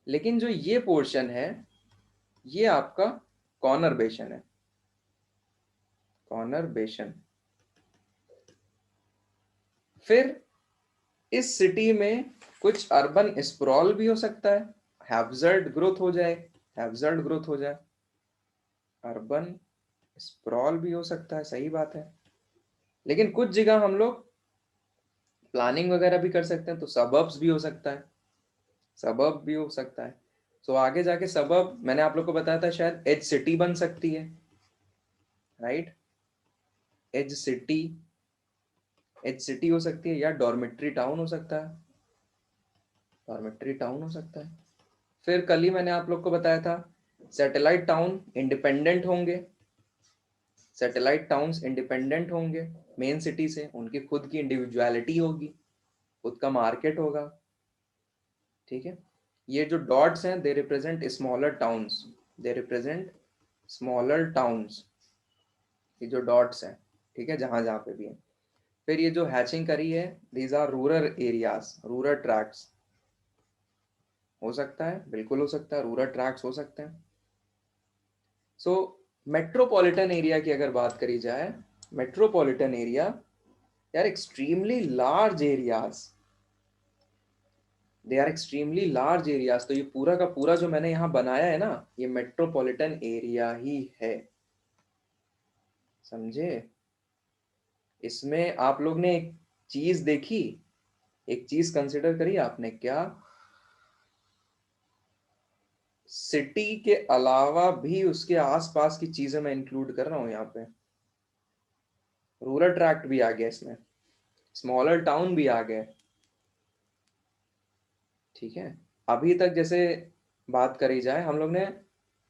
S1: लेकिन जो ये पोर्शन है, ये आपका कॉर्नर बेशन है, कॉर्नर बेशन। फिर इस सिटी में कुछ अर्बन स्प्रॉल भी हो सकता है, हैब्जर्ड ग्रोथ हो जाए, हैब्जर्ड ग्रोथ हो जाए, अर्बन स्प्रॉल भी हो सकता है, सही बात है। लेकिन कुछ जगह हम लोग प्लानिंग वगैरह भी कर सकते हैं, तो सबर्ब्स भी हो सकता है, सबर्ब भी हो सकता है। तो आगे जाके सबर्ब, मैंने आप लोग को बताया था, शायद एज सिटी बन सकती है, right. Edge city, edge city हो सकती है, या डॉर्मेट्री टाउन हो सकता है, डॉर्मेट्री टाउन हो सकता है। फिर कल ही मैंने आप लोग को बताया था, सैटेलाइट टाउन इंडिपेंडेंट होंगे, सैटेलाइट टाउन्स इंडिपेंडेंट होंगे मेन सिटी से, उनकी खुद की इंडिविजुअलिटी होगी, खुद का मार्केट होगा, ठीक है। ये जो डॉट्स हैं, they represent smaller towns, they represent smaller towns, ये जो डॉट्स हैं, ठीक है, जहां जहां पे भी है। फिर ये जो हैचिंग करी है, these are rural areas, rural tracts हो सकता है, बिल्कुल हो सकता है, रूरल ट्रैक्ट्स हो सकते हैं। सो मेट्रोपॉलिटन एरिया की अगर बात करी जाए, मेट्रोपॉलिटन एरिया, यार extremely large areas, they are extremely large areas. तो ये पूरा का पूरा जो मैंने यहाँ बनाया है ना, ये मेट्रोपॉलिटन एरिया ही है, समझे। इसमें आप लोग ने एक चीज देखी, एक चीज कंसिडर करी आपने क्या, सिटी के अलावा भी उसके आसपास की चीजें मैं इंक्लूड कर रहा हूं यहाँ पे। रूरल ट्रैक्ट भी आ गया इसमें, स्मॉलर टाउन भी आ गए, ठीक है। अभी तक जैसे बात करी जाए, हम लोग ने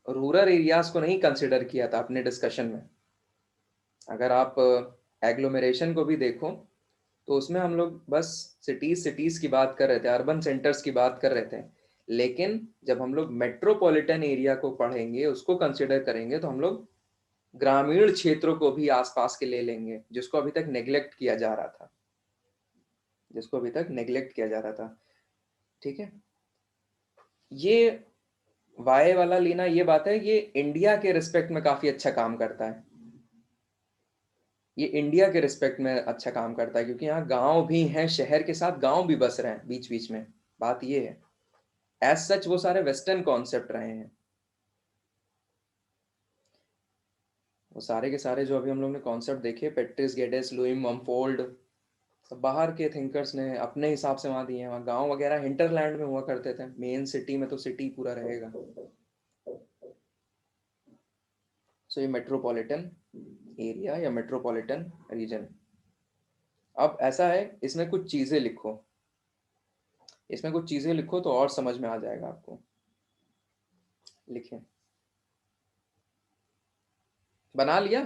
S1: रूरल एरियाज को नहीं कंसिडर किया था अपने डिस्कशन में। अगर आप एग्लोमेरेशन को भी देखो, तो उसमें हम लोग बस सिटीज सिटीज की बात कर रहे थे, अर्बन सेंटर्स की बात कर रहे थे। लेकिन जब हम लोग मेट्रोपॉलिटन एरिया को पढ़ेंगे, उसको कंसिडर करेंगे, तो हम लोग ग्रामीण क्षेत्रों को भी आसपास के ले लेंगे, जिसको अभी तक नेग्लेक्ट किया जा रहा था, ठीक है। ये वाई वाला लेना, ये बात है, ये इंडिया के रिस्पेक्ट में काफी अच्छा काम करता है, ये इंडिया के रिस्पेक्ट में अच्छा काम करता है, क्योंकि यहाँ गांव भी हैं, शहर के साथ गांव भी बस रहे हैं बीच बीच में। बात ये है, एज सच वो सारे वेस्टर्न कॉन्सेप्ट रहे हैं, वो सारे के सारे जो अभी हम लोग ने कॉन्सेप्ट देखे, पेट्रिस गेडेस, लुई ममफोल्ड, सब बाहर के थिंकर्स ने अपने हिसाब से वहां दिए हैं। वहाँ गांव वगैरह हिंटरलैंड में हुआ करते थे, मेन सिटी में तो सिटी पूरा रहेगा। सो ये मेट्रोपॉलिटन एरिया या मेट्रोपॉलिटन रीजन। अब ऐसा है, इसमें कुछ चीजें लिखो, तो और समझ में आ जाएगा आपको। लिखें, बना लिया,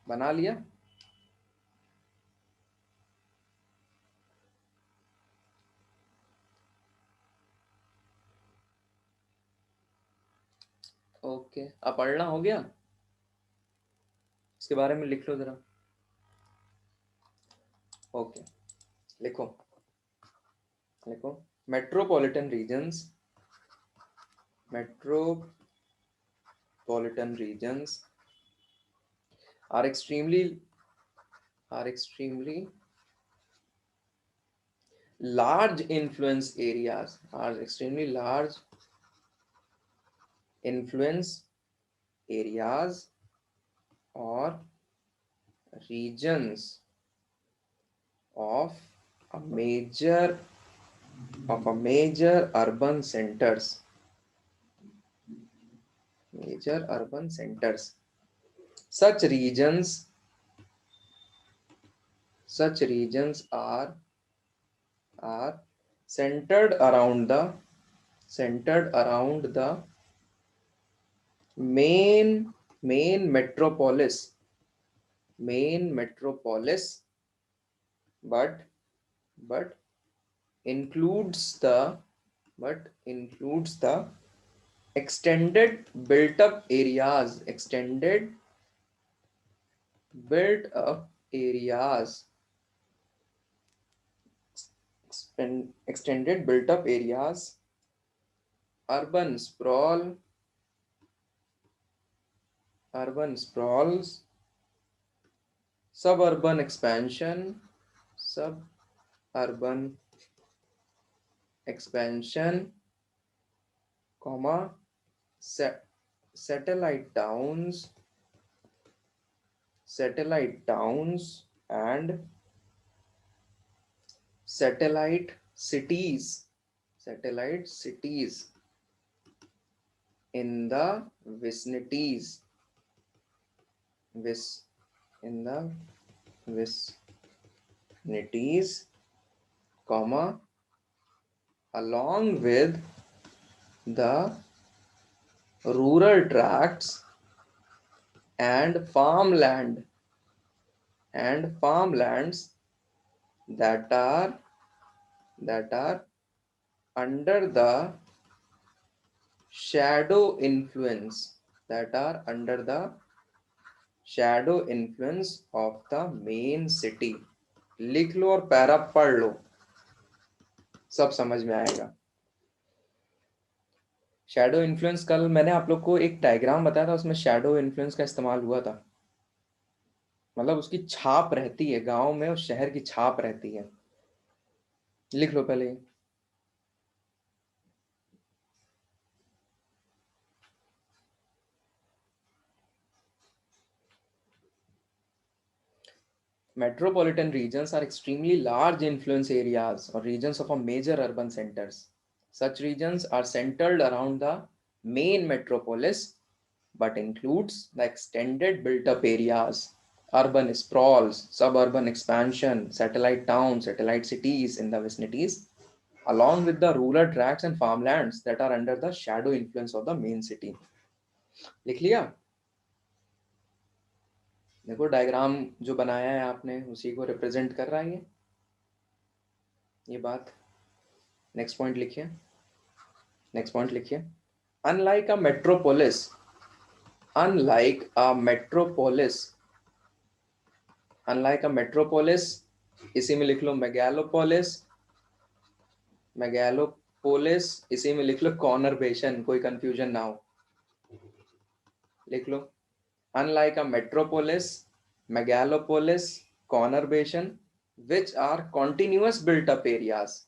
S1: बना लिया। ओके, अब पढ़ना हो गया, इसके बारे में लिख लो जरा। ओके, लिखो, लिखो। Metropolitan regions, metropolitan regions are extremely large influence areas, are extremely large influence areas or regions of a major urban centers, such regions are centered around the main metropolis, but but includes the extended built up areas, extended built up areas, urban sprawls, suburban expansion, comma, satellite towns and satellite cities in the vicinities, in the vicinities, comma, along with the rural tracts and farmlands that are under the shadow influence of the main city। लिख लो और para पढ़ लो, सब समझ में आएगा। Shadow influence, कल मैंने आप लोग को एक डायग्राम बताया था, उसमें शैडो इन्फ्लुएंस का इस्तेमाल हुआ था, मतलब उसकी छाप रहती है गांव में और शहर की छाप रहती है। लिख लो पहले। Metropolitan regions are extremely large influence areas or regions of a major urban centers. Such regions are centered around the main metropolis but includes the extended built-up areas, urban sprawls, suburban expansion, satellite towns, satellite cities in the vicinities, along with the rural tracts and farmlands that are under the shadow influence of the main city। लिख लिया? देखो diagram जो बनाया है आपने उसी को represent कर रहा है ये बात। नेक्स्ट पॉइंट लिखिए। नेक्स्ट पॉइंट लिखिए, unlike a metropolis, unlike a metropolis, unlike a metropolis, इसी में लिख लो मेगालोपोलिस, मेगालोपोलिस, इसी में लिख लो कॉनरबेशन, कोई कंफ्यूजन ना हो, लिख लो unlike a metropolis, megalopolis, conurbation, which are continuous built up areas,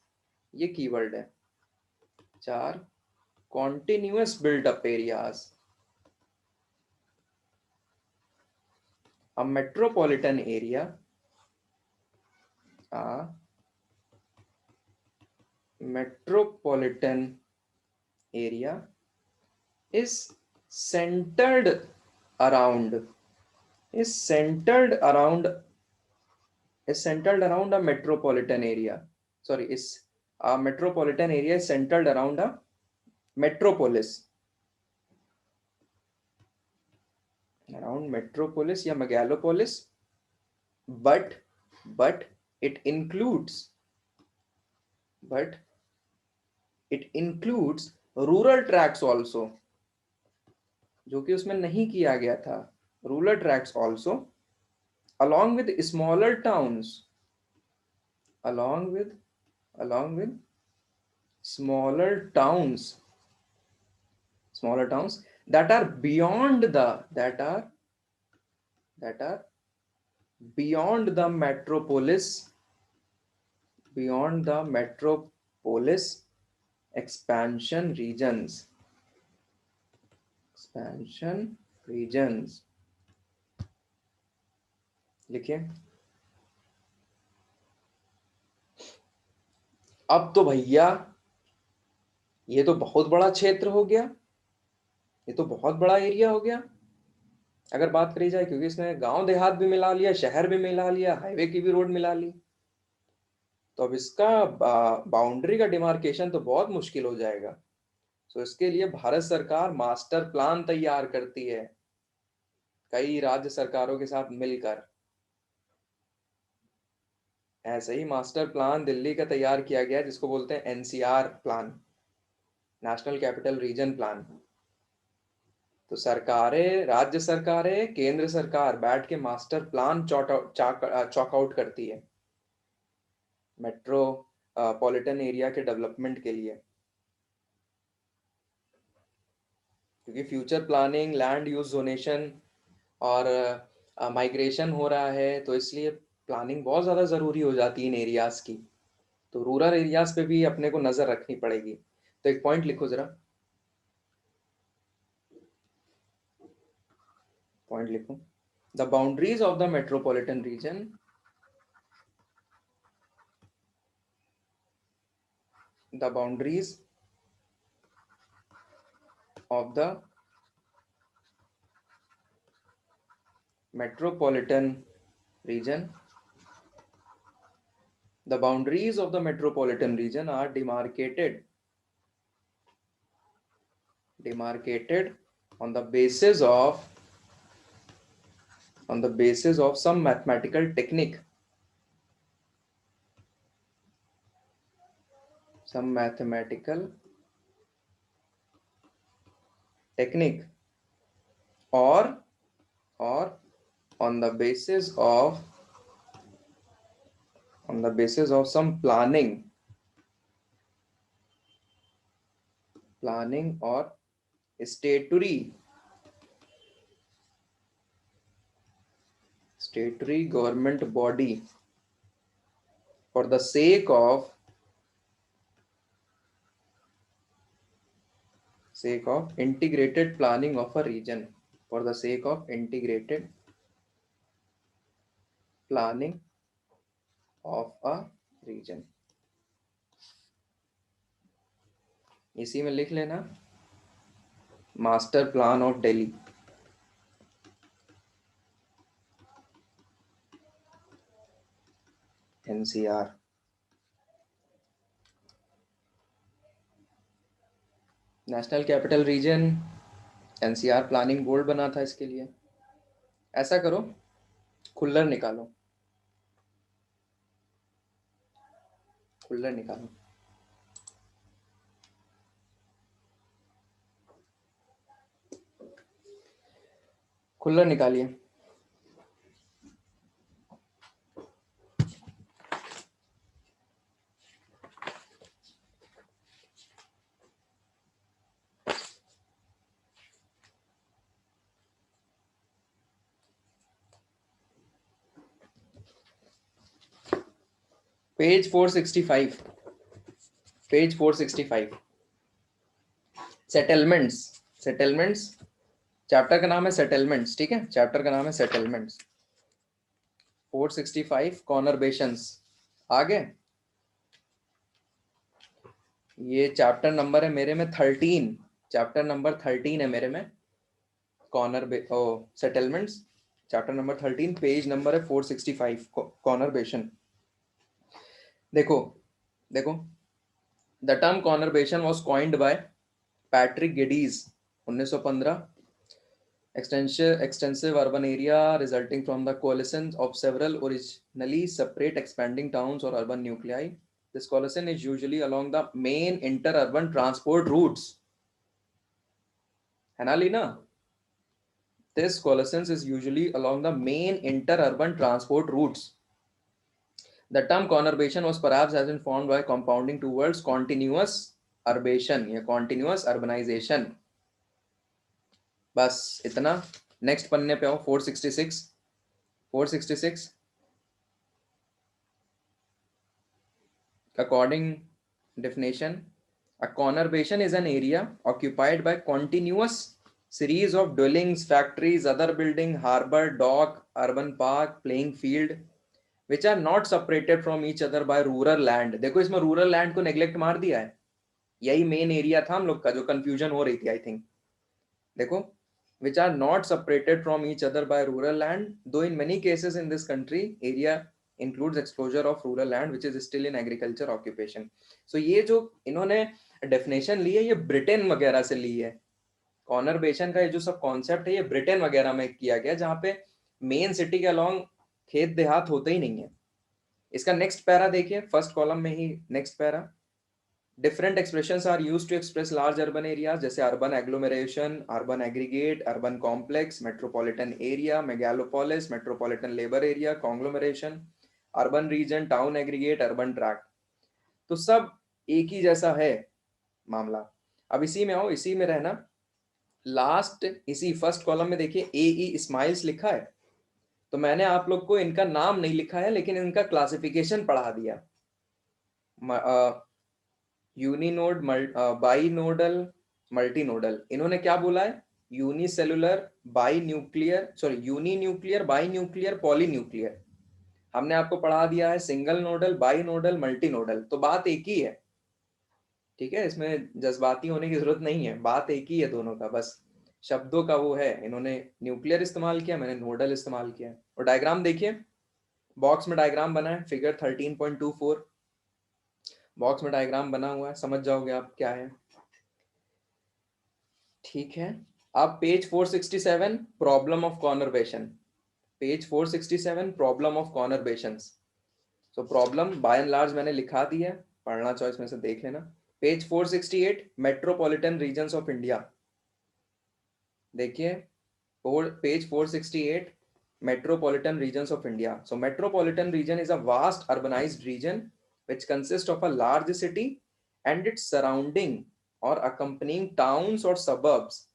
S1: ये कीवर्ड है, चार continuous built up areas, a metropolitan area, a metropolitan area is centered around, is centered around, is centered around a metropolitan area, sorry, is a metropolitan area is centered around a metropolis, around metropolis या megalopolis, but but it includes, but it includes rural tracts also, जो कि उसमें नहीं किया गया था, rural tracts also, along with smaller towns, along with, along with smaller towns, smaller towns that are beyond the, that are beyond the metropolis, beyond the metropolis expansion regions, expansion regions, लिखिए। अब तो भैया ये तो बहुत बड़ा क्षेत्र हो गया, ये तो बहुत बड़ा एरिया हो गया अगर बात करी जाए, क्योंकि इसने गांव देहात भी मिला लिया, शहर भी मिला लिया, हाईवे की भी रोड मिला ली, तो अब इसका बाउंड्री का डिमार्केशन तो बहुत मुश्किल हो जाएगा। तो इसके लिए भारत सरकार मास्टर प्लान तैयार करती है कई राज्य सरकारों के साथ मिलकर। ऐसे ही मास्टर प्लान दिल्ली का तैयार किया गया जिसको बोलते हैं NCR plan, national Capital reason plan. तो सरकारें, राज्य सरकारें, केंद्र सरकार बैठ के मास्टर प्लान चॉकआउट करती है मेट्रोपॉलिटन एरिया के डेवलपमेंट के लिए, क्योंकि future planning, land use zonation और माइग्रेशन हो रहा है, तो इसलिए प्लानिंग बहुत ज़्यादा ज़रूरी हो जाती है इन एरियाज़ की। तो रूरल एरियाज़ पे भी अपने को नज़र रखनी पड़ेगी। तो एक पॉइंट लिखो ज़रा, पॉइंट लिखो, the boundaries of the metropolitan region, the boundaries of the metropolitan region, the boundaries of the metropolitan region are demarcated on the basis of, on the basis of some mathematical technique, some mathematical technique, or on the basis of, on the basis of some planning, planning or statutory government body for the sake of integrated planning of a region, for the sake of integrated planning of a region। इसी में लिख लेना master plan of Delhi, NCR. National Capital reason NCR planning board बना था इसके लिए। ऐसा करो, खुल्लर निकालो, खुल्लर निकालो। खुला निकालिए। Page 465, page 465, settlements. Settlements, chapter का नाम है सेटलमेंट्स, ठीक है, चैप्टर का नाम है सेटलमेंट्स। 465 कॉनरबेशंस। आगे ये चैप्टर नंबर है मेरे में 13, चैप्टर नंबर 13 है मेरे में, corner o settlements, chapter number 13, page number है 465, कॉनरबेशन। देखो देखो, the term conurbation was coined by Patrick Geddes 1915। Extensive urban area resulting from the coalition of several originally separate expanding towns or urban nuclei. This coalition is usually along the main interurban transport routes. है ना Leena? This coalition is usually along the main interurban transport routes. The term conurbation was perhaps as informed by compounding towards continuous urbation या continuous urbanization. बस इतना। Next पन्ने पे आओ, 466, 466। According definition, a conurbation is an area occupied by continuous series of dwellings, factories, other building, harbor, dock, urban park, playing field, which are not separated from each other by rural land. देखो इसमें rural land को neglect मार दिया है, यही main area था हम लोग का जो कंफ्यूजन हो रही थी आई थिंक। देखो, which are not separated from each other by rural land, though in many cases in this country area includes exposure of rural land which is still in agriculture occupation. So ये जो इन्होंने definition ली है ये Britain वगैरह से ली है। कॉनरबेशन का ये जो सब कॉन्सेप्ट है ये ब्रिटेन वगैरह में किया गया, जहाँ पे मेन सिटी के अलोंग खेत देहात होते ही नहीं है। इसका नेक्स्ट पैरा देखिए, फर्स्ट कॉलम में ही next para. Different expressions are used to express large urban areas जैसे urban agglomeration, urban aggregate, urban complex, metropolitan area, megalopolis, metropolitan labor area, conglomeration, urban region, town aggregate, urban tract। तो सब एक ही जैसा है मामला। अब इसी में आओ, इसी में रहना। लास्ट इसी फर्स्ट कॉलम में देखिए ए ई स्माइल्स लिखा है, तो मैंने आप लोग को इनका नाम नहीं लिखा है लेकिन इनका क्लासिफिकेशन पढ़ा दिया। यूनिनोड, बाइनोडल, मल्टीनोडल। इन्होंने क्या बोला है? Unicellular, binuclear, sorry uninuclear, binuclear, polynuclear. हमने आपको पढ़ा दिया है single nodal, binodal, multinodal. तो बात एक ही है, ठीक है, इसमें जज्बाती होने की जरूरत नहीं है, बात एक ही है दोनों का, बस शब्दों का वो है। इन्होंने न्यूक्लियर इस्तेमाल किया, मैंने नोडल इस्तेमाल किया। और डायग्राम देखिए, बॉक्स में डायग्राम बना है, फिगर 13.24, बॉक्स में डायग्राम बना हुआ है, समझ जाओगे आप क्या है, ठीक है। अब page 467, problem of conurbation, page 467, problem of conurbations. So problem by and large मैंने लिखा दी है, पढ़ना चाहो इसमें से देख लेना। Page 468, metropolitan regions of India. देखिए page 468, metropolitan regions of India. So metropolitan region is a vast urbanized region which consists of a large city and its surrounding or accompanying towns or suburbs.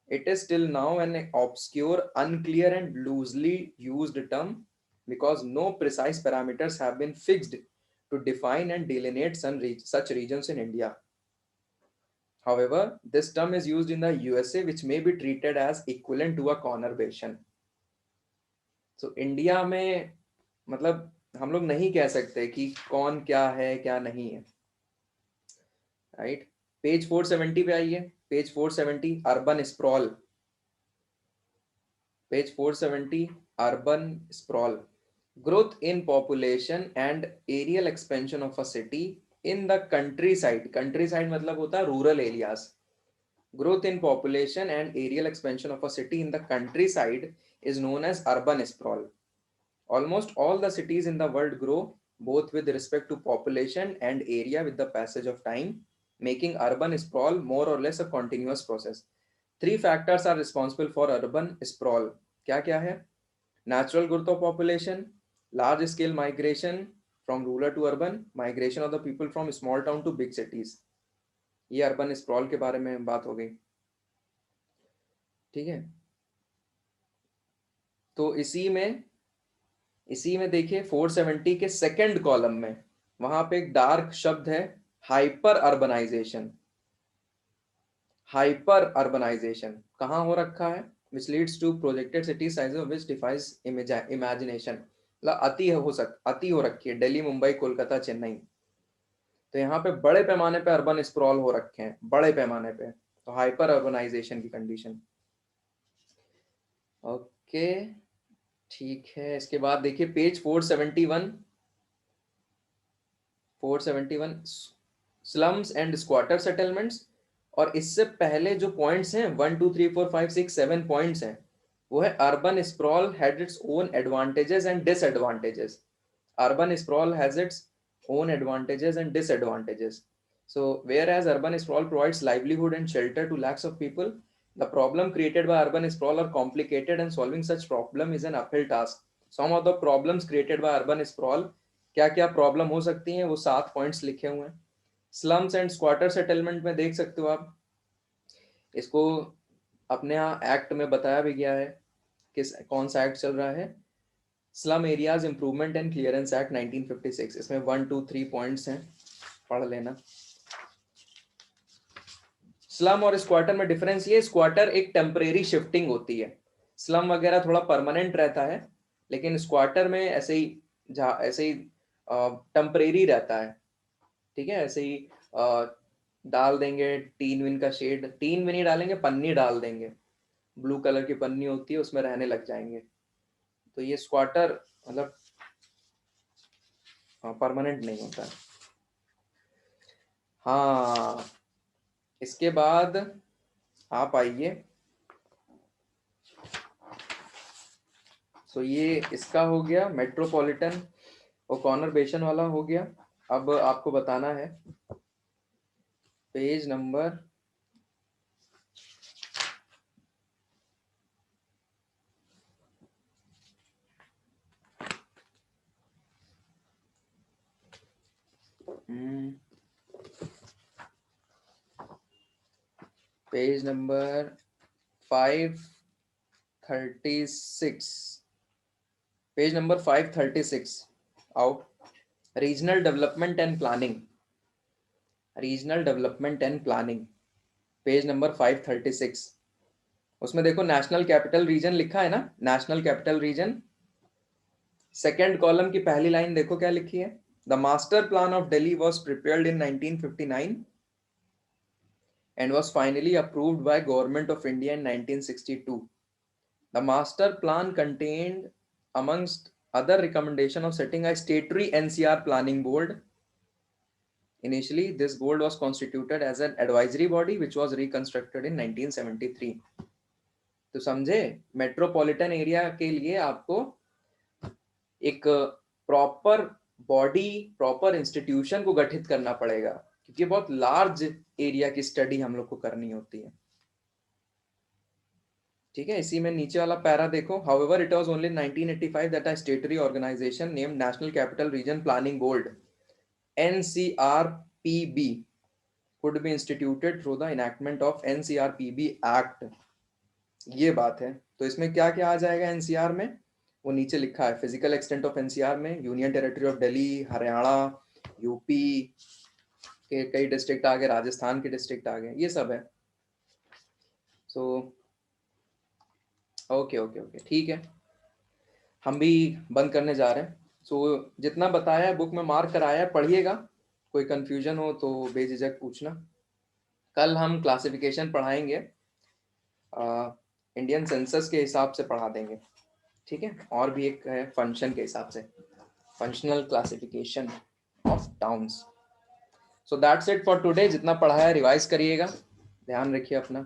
S1: It is still now an obscure, unclear and loosely used term because no precise parameters have been fixed to define and delineate such regions in India. However, this term is used in the USA, which may be treated as equivalent to a conurbation. So India में मतलब हम लोग नहीं कह सकते कि कौन क्या है क्या नहीं है, राइट। पेज 470 पे आइए, page 470, urban sprawl, page 470, urban sprawl. Growth in population and aerial expansion of a city in the countryside, countryside मतलब होता है rural areas. Growth in population and aerial expansion of a city in the countryside is known as urban sprawl. Almost all the cities in the world grow both with respect to population and area with the passage of time, making urban sprawl more or less a continuous process. 3 factors are responsible for urban sprawl. क्या क्या है? Natural growth of population, large scale migration from rural to urban, migration of the people from small town to big cities. ये urban sprawl के बारे में बात हो गई। ठीक है, तो इसी में देखिए 470 के सेकंड कॉलम में वहां पे एक डार्क शब्द है, हाइपर अर्बनाइजेशन। हाइपर अर्बनाइजेशन कहाँ हो रखा है? Which leads to projected city size which defies imagination. मतलब अति हो रखी है, दिल्ली, मुंबई, कोलकाता, चेन्नई। तो यहाँ पे बड़े पैमाने पे अर्बन स्प्रॉल हो रखे हैं, बड़े पैमाने पे। तो हाइपर अर्बनाइजेशन की कंडीशन। ओके, ठीक है। इसके बाद देखिए page 471 slums and squatter settlements. और इससे पहले जो पॉइंट्स हैं 1 2 3 4 5 6 7 पॉइंट्स हैं, वो है urban sprawl had its own advantages and disadvantages. Urban sprawl has its own advantages and disadvantages. So whereas urban sprawl provides livelihood and shelter to lakhs of people, the problem created by urban sprawl are complicated and solving such problem is an uphill task. Some of the problems created by urban sprawl, क्या क्या problem हो सकती हैं, वो 7 points लिखे हुए हैं। Slums and squatter settlement में देख सकते हो आप, इसको अपने यहाँ एक्ट में बताया भी गया है, किस कौन सा एक्ट चल रहा है, slum areas improvement and clearance act 1956। इसमें 1 2 3 पॉइंट्स हैं, पढ़ लेना। स्लम और स्क्वाटर में डिफरेंस ये, स्क्वाटर एक टेम्परेरी शिफ्टिंग होती है, स्लम वगैरह थोड़ा परमानेंट रहता है, लेकिन स्क्वाटर में ऐसे ही टेम्परेरी रहता है। ठीक है, ऐसे ही डाल देंगे टीन विन का शेड, टीन विन ही डालेंगे, पन्नी डाल देंगे, ब्लू कलर की पन्नी होती है, उसमें रहने लग जाएंगे। तो ये स्क्वाटर मतलब परमानेंट नहीं होता है। हाँ, इसके बाद आप आइए, तो ये इसका हो गया मेट्रोपॉलिटन और कॉन्वर्बेशन वाला हो गया। अब आपको बताना है पेज नंबर 536, पेज नंबर 536 आओ। Regional development and planning, regional development and planning, page number 536। उसमें देखो नेशनल कैपिटल रीजन लिखा है ना, national Capital reason. Second column की पहली लाइन देखो क्या लिखी है, the master plan of Delhi was prepared in 1959 and was finally approved by Government of India in 1962. The master plan contained, amongst other recommendation, of setting a statutory NCR planning board. Initially, this board was constituted as an advisory body which was reconstructed in 1973. तो समझे, metropolitan area के लिए आपको एक proper body, proper institution को गठित करना पड़ेगा, क्योंकि बहुत लार्ज एरिया की स्टडी हम लोग को करनी होती है। ठीक है, इसी में नीचे वाला पैरा देखो, however it was only 1985 that a statutory organisation named National Capital Region Planning Board NCRPB could be instituted through the enactment of NCRPB Act। ये बात है। तो इसमें क्या क्या आ जाएगा एनसीआर में, वो नीचे लिखा है। फिजिकल एक्सटेंट ऑफ एनसीआर में union territory of Delhi, Haryana, UP के कई डिस्ट्रिक्ट आ गए, राजस्थान के डिस्ट्रिक्ट आ गए, ये सब है। सो ओके ओके ओके, ठीक है, हम भी बंद करने जा रहे हैं। सो जितना बताया है बुक में मार्क कराया है, पढ़िएगा। कोई कंफ्यूजन हो तो बेझिझक पूछना। कल हम क्लासिफिकेशन पढ़ाएंगे, इंडियन सेंसस के हिसाब से पढ़ा देंगे। ठीक है, और भी एक है फंक्शन के हिसाब से, functional classification of towns. So that's it for today. जितना पढ़ा है रिवाइज करिएगा, ध्यान रखिए अपना।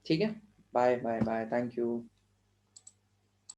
S1: ठीक है, bye bye bye, thank you.